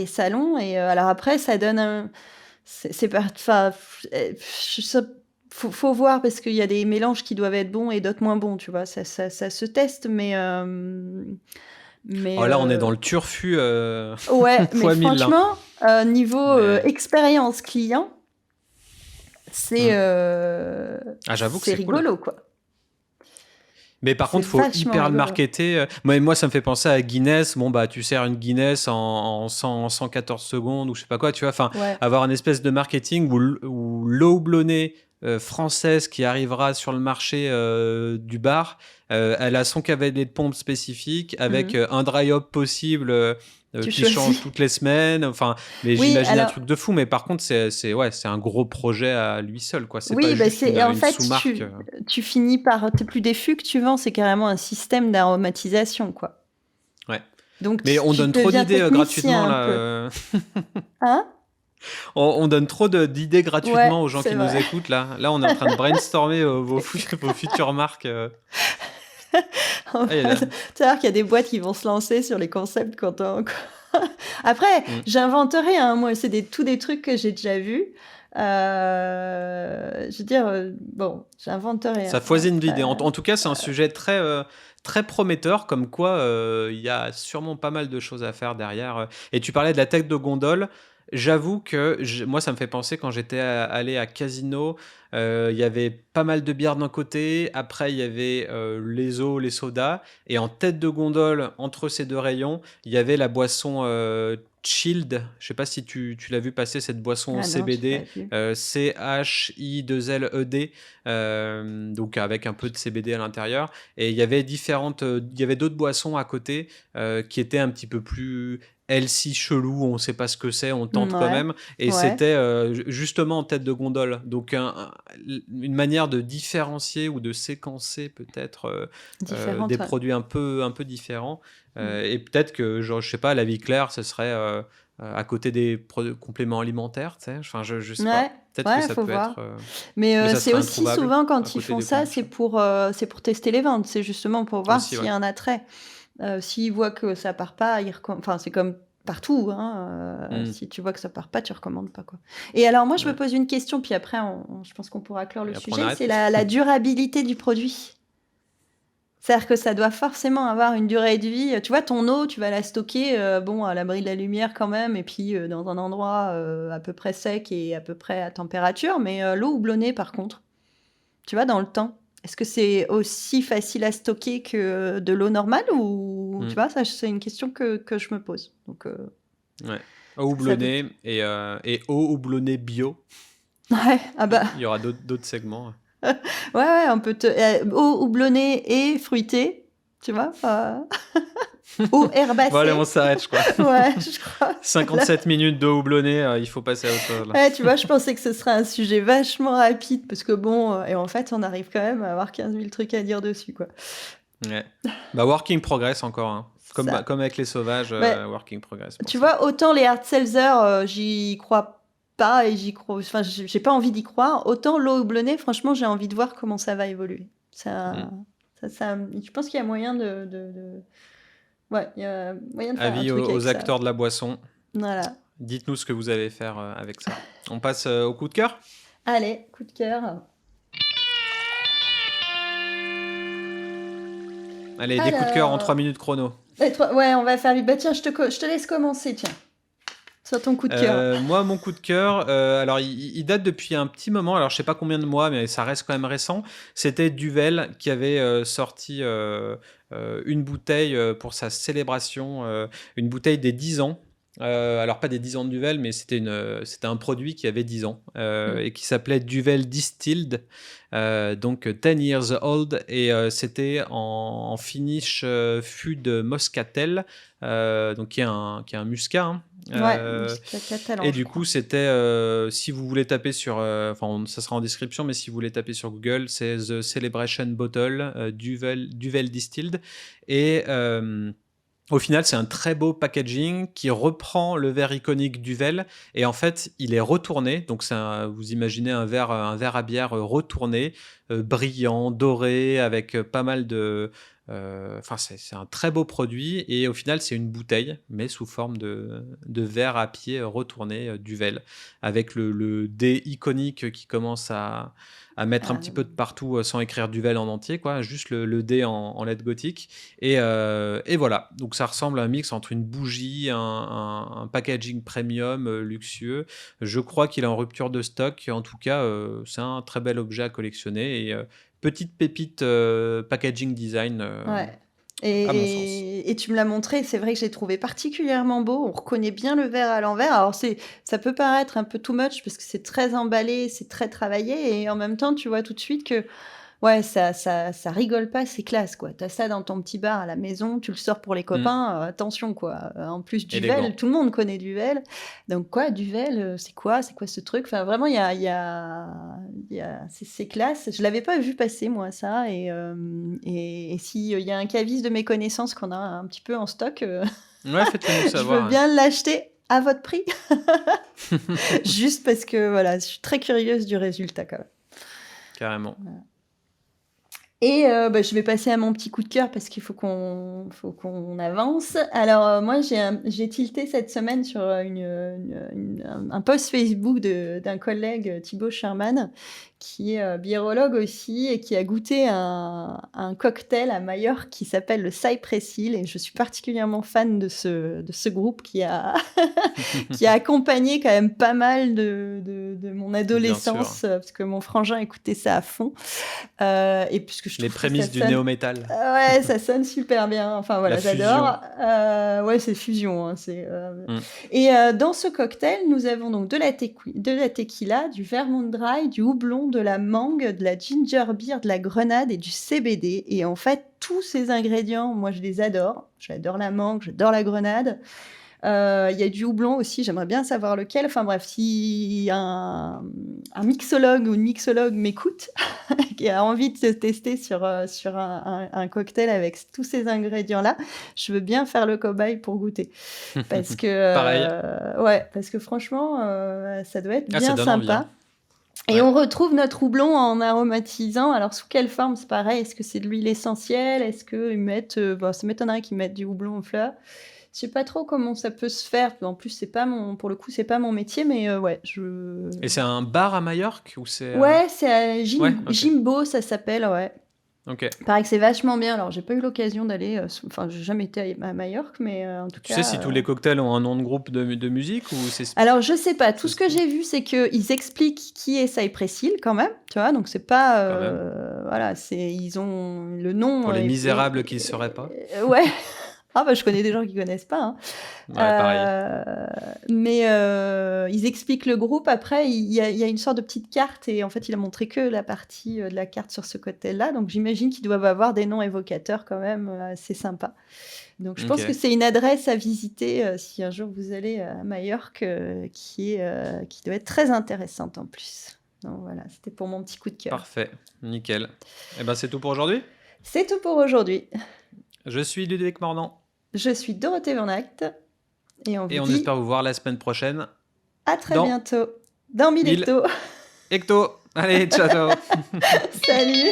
salons. Et alors après, ça donne un... C'est pas... Enfin, faut voir parce qu'il y a des mélanges qui doivent être bons et d'autres moins bons, tu vois. Ça se teste, Mais Oh là, on est dans le turfu ouais, mais fois 1000 là. franchement, niveau Mais expérience client, c'est hmm. euh, Ah, j'avoue que c'est c'est cool. rigolo, quoi. Mais par C'est contre, faut vachement hyper le rigolo. marketer. Moi, ça me fait penser à Guinness. Bon, bah, tu sers une Guinness en 100, 114 secondes ou je sais pas quoi, tu vois. Enfin, Ouais. avoir une espèce de marketing où l'eau houblonnée française qui arrivera sur le marché du bar, elle a son cavalier de pompe spécifique avec Mhm. un dry hop possible Tu qui change choisis. toutes les semaines. Enfin, mais Oui, j'imagine un alors, truc de fou. Mais par contre, ouais, c'est un gros projet à lui seul, quoi. C'est pas oui, bah juste c'est, en une fait, sous-marque. tu finis par, t'es plus des fûts que tu vends, c'est carrément un système d'aromatisation, quoi. Ouais. Donc, Mais on tu donne trop deviens d'idées gratuitement technicien un là. peu. Hein? On donne trop d'idées Ouais, gratuitement aux gens c'est qui nous vrai. écoutent là. Là, on est en train de brainstormer vos futures marques. En Ah, il y a fait, là. tu vois qu'il y a des boîtes qui vont se lancer sur les concepts quand on... Après, Mm. j'invente rien, moi, c'est tous des trucs que j'ai déjà vus. Je veux dire, bon, j'invente rien. Ça foisine d'idées. Après, En tout cas, c'est un sujet très prometteur, comme quoi il y a sûrement pas mal de choses à faire derrière. Et tu parlais de la tête de gondole. J'avoue que moi, ça me fait penser quand j'étais allé à Casino, il y avait pas mal de bières d'un côté, après il y avait les eaux, les sodas, et en tête de gondole, entre ces deux rayons, il y avait la boisson Chilled. Je sais pas si tu l'as vu passer, cette boisson au ah non, j'ai pas CBD, vu. CHI2LED, donc avec un peu de CBD à l'intérieur. Et il y avait il y avait d'autres boissons à côté qui étaient un petit peu plus healthy, chelou, on sait pas ce que c'est, on tente quand Ouais, même. Et ouais, c'était justement en tête de gondole. Donc une manière de différencier ou de séquencer peut-être des différente, ouais. produits un peu différents. Mm. Et peut-être que, genre, je sais pas, la vie claire, ce serait à côté des compléments alimentaires, tu sais. Enfin, je sais Ouais, pas. Peut-être que ouais, ça faut peut être. voir. Mais Mais ça c'est serait aussi introuvable souvent à quand ils côté font des ça, conditions. c'est pour tester les ventes. C'est justement pour voir Aussi, s'il ouais. y a un attrait. S'ils voient que ça part pas, enfin, c'est comme partout, hein, Hmm, si tu vois que ça part pas, tu recommandes pas, quoi. Et alors moi, je me ouais. pose une question, puis après, je pense qu'on pourra clore le Et après, on sujet, arrête. c'est la durabilité du produit. C'est-à-dire que ça doit forcément avoir une durée de vie. Tu vois, ton eau, tu vas la stocker, bon, à l'abri de la lumière quand même, et puis dans un endroit à peu près sec et à peu près à température. Mais l'eau houblonnée, par contre, tu vois, dans le temps, est-ce que c'est aussi facile à stocker que de l'eau normale ou tu Hmm, vois, ça, c'est une question que je me pose. Donc, ouais. Eau est-ce que ça doit... houblonnée et eau houblonnée bio. Ouais, ah bah, Il y aura d'autres segments. ouais, ouais, on peut eau houblonnée et fruitée, tu vois, eau Bon, allez, on herbacée. s'arrête, je crois. Ouais, je crois. Voilà. 57 minutes d'eau houblonnée, il faut passer à autre chose là. Ouais, tu vois, je pensais que ce serait un sujet vachement rapide parce que bon, et en fait, on arrive quand même à avoir 15 000 trucs à dire dessus, quoi. Ouais. Bah, working progress encore, hein. Ça. Comme avec les sauvages, Ouais, working progress pour tu ça. vois, autant les hard seltzer, j'y crois pas et j'y crois, enfin, j'ai pas envie d'y croire. Autant l'eau houblonnée, franchement, j'ai envie de voir comment ça va évoluer. Hmm. Je pense qu'il y a moyen ouais, il y a moyen de faire un Avis truc avec aux ça. acteurs de la boisson. Voilà. Dites-nous ce que vous allez faire avec ça. On passe au coup de cœur. Allez, coup de cœur. Allez, des coups de cœur en 3 Alors, minutes chrono. ouais, on va faire vite. Bah tiens, je te laisse commencer, tiens, sur ton coup de cœur. Moi, mon coup de cœur, alors il date depuis un petit moment, alors je sais pas combien de mois, mais ça reste quand même récent. C'était Duvel qui avait sorti une bouteille pour sa célébration, une bouteille des 10 ans. Alors pas des 10 ans de Duvel, mais c'était un produit qui avait 10 ans Mm. et qui s'appelait Duvel Distilled, donc 10 years old, et c'était en finish fût de Moscatel, donc qui est un muscat, hein. Ouais, Euh, jusqu'à catalan, et je du crois. coup, c'était, si vous voulez taper sur, enfin, ça sera en description, mais si vous voulez taper sur Google, c'est The Celebration Bottle Duvel Distilled. Et au final, c'est un très beau packaging qui reprend le verre iconique Duvel. Et en fait, il est retourné. Donc, vous imaginez un verre à bière retourné, brillant, doré, avec pas mal Enfin, c'est un très beau produit et au final, c'est une bouteille, mais sous forme de verre à pied retourné, Duvel, avec le D iconique qui commence à mettre un Ah petit peu de oui. partout, sans écrire Duvel en entier, quoi, juste le D en lettres gothiques et voilà. Donc ça ressemble à un mix entre une bougie, un packaging premium, luxueux. Je crois qu'il est en rupture de stock. En tout cas, c'est un très bel objet à collectionner et petite pépite, packaging design, Ouais à mon sens. et tu me l'as montré, c'est vrai que j'ai trouvé particulièrement beau. On reconnaît bien le verre à l'envers. Alors ça peut paraître un peu too much parce que c'est très emballé, c'est très travaillé et en même temps, tu vois tout de suite que ouais, ça rigole pas, c'est classe, quoi. Tu as ça dans ton petit bar à la maison, tu le sors pour les Mmh. copains, attention, quoi. En plus, Duvel, Élégant. tout le monde connaît Duvel. Donc quoi, Duvel, c'est quoi? C'est quoi ce truc? Enfin, vraiment, c'est classe. Je l'avais pas vu passer, moi, ça et si, il y a un caviste de mes connaissances qu'on a un petit peu en stock, Ouais, faites-le nous je veux savoir, ouais. bien l'acheter à votre prix. Juste parce que, voilà, je suis très curieuse du résultat, quand même. Carrément. Et bah, je vais passer à mon petit coup de cœur parce qu'il faut qu'on avance. Alors, moi, j'ai tilté cette semaine sur, un post Facebook d'un collègue, Thibaut Sherman, qui est, biérologue aussi et qui a goûté un cocktail à Majorque qui s'appelle le Cypress Hill et je suis particulièrement fan de ce groupe qui a qui a accompagné quand même pas mal de mon Bien sûr. adolescence, parce que mon frangin écoutait ça à fond. Et puisque je Les trouve que ça prémices du sonne néo-métal. ouais, ça sonne super bien. Enfin La voilà, fusion. j'adore. Ouais, c'est fusion, hein, Mmh. et dans ce cocktail, nous avons donc de la tequila, du vermouth dry, du houblon, de la mangue, de la ginger beer, de la grenade et du CBD et en fait, tous ces ingrédients, moi, je les adore. J'adore la mangue, j'adore la grenade. Il y a du houblon aussi, j'aimerais bien savoir lequel. Enfin bref, si un mixologue ou une mixologue m'écoute, qui a envie de se tester sur un cocktail avec tous ces ingrédients-là, je veux bien faire le cobaye pour goûter. Parce que, Pareil. ouais, parce que franchement, ça doit être Ah, ça bien donne envie, hein. sympa. Et Ouais. on retrouve notre houblon en aromatisant. Alors, sous quelle forme? C'est pareil. Est-ce que c'est de l'huile essentielle? Est-ce qu'ils mettent, bah, ça m'étonnerait qu'ils mettent du houblon aux fleurs. Je sais pas trop comment ça peut se faire. En plus, c'est pas mon, pour le coup, c'est pas mon métier, mais ouais, Et c'est un bar à Majorque ou c'est, ouais, c'est à Ouais, OK. Jimbo, ça s'appelle, ouais. OK. Paraît que c'est vachement bien. Alors, j'ai pas eu l'occasion d'aller, enfin, j'ai jamais été à Majorque, mais en tout Tu sais si cas, tous les cocktails ont un nom de groupe de musique ou alors je sais pas. Tout c'est ce que j'ai vu, c'est qu'ils expliquent qui est Cypress Hill quand même, tu vois? Donc c'est pas, quand même? voilà, ils ont le nom, Pour les misérables qui ne sauraient pas? ouais. Ah bah, je connais des gens qui connaissent pas, hein. Ouais, pareil. Mais ils expliquent le groupe. Après, il y a une sorte de petite carte et en fait, il a montré que la partie, de la carte sur ce côté-là. Donc j'imagine qu'ils doivent avoir des noms évocateurs quand même, assez sympas. Donc je pense que OK. c'est une adresse à visiter, si un jour vous allez à Majorque, qui doit être très intéressante en plus. Donc voilà, c'était pour mon petit coup de cœur. Parfait. Nickel. Et ben, c'est tout pour aujourd'hui. C'est tout pour aujourd'hui. Je suis Ludovic Mordan Je suis Dorothée Van Act et on vous et on dit espère vous voir la semaine prochaine à très dans bientôt dans 1000 1000 hectos. hectos. Allez, ciao, ciao. Salut!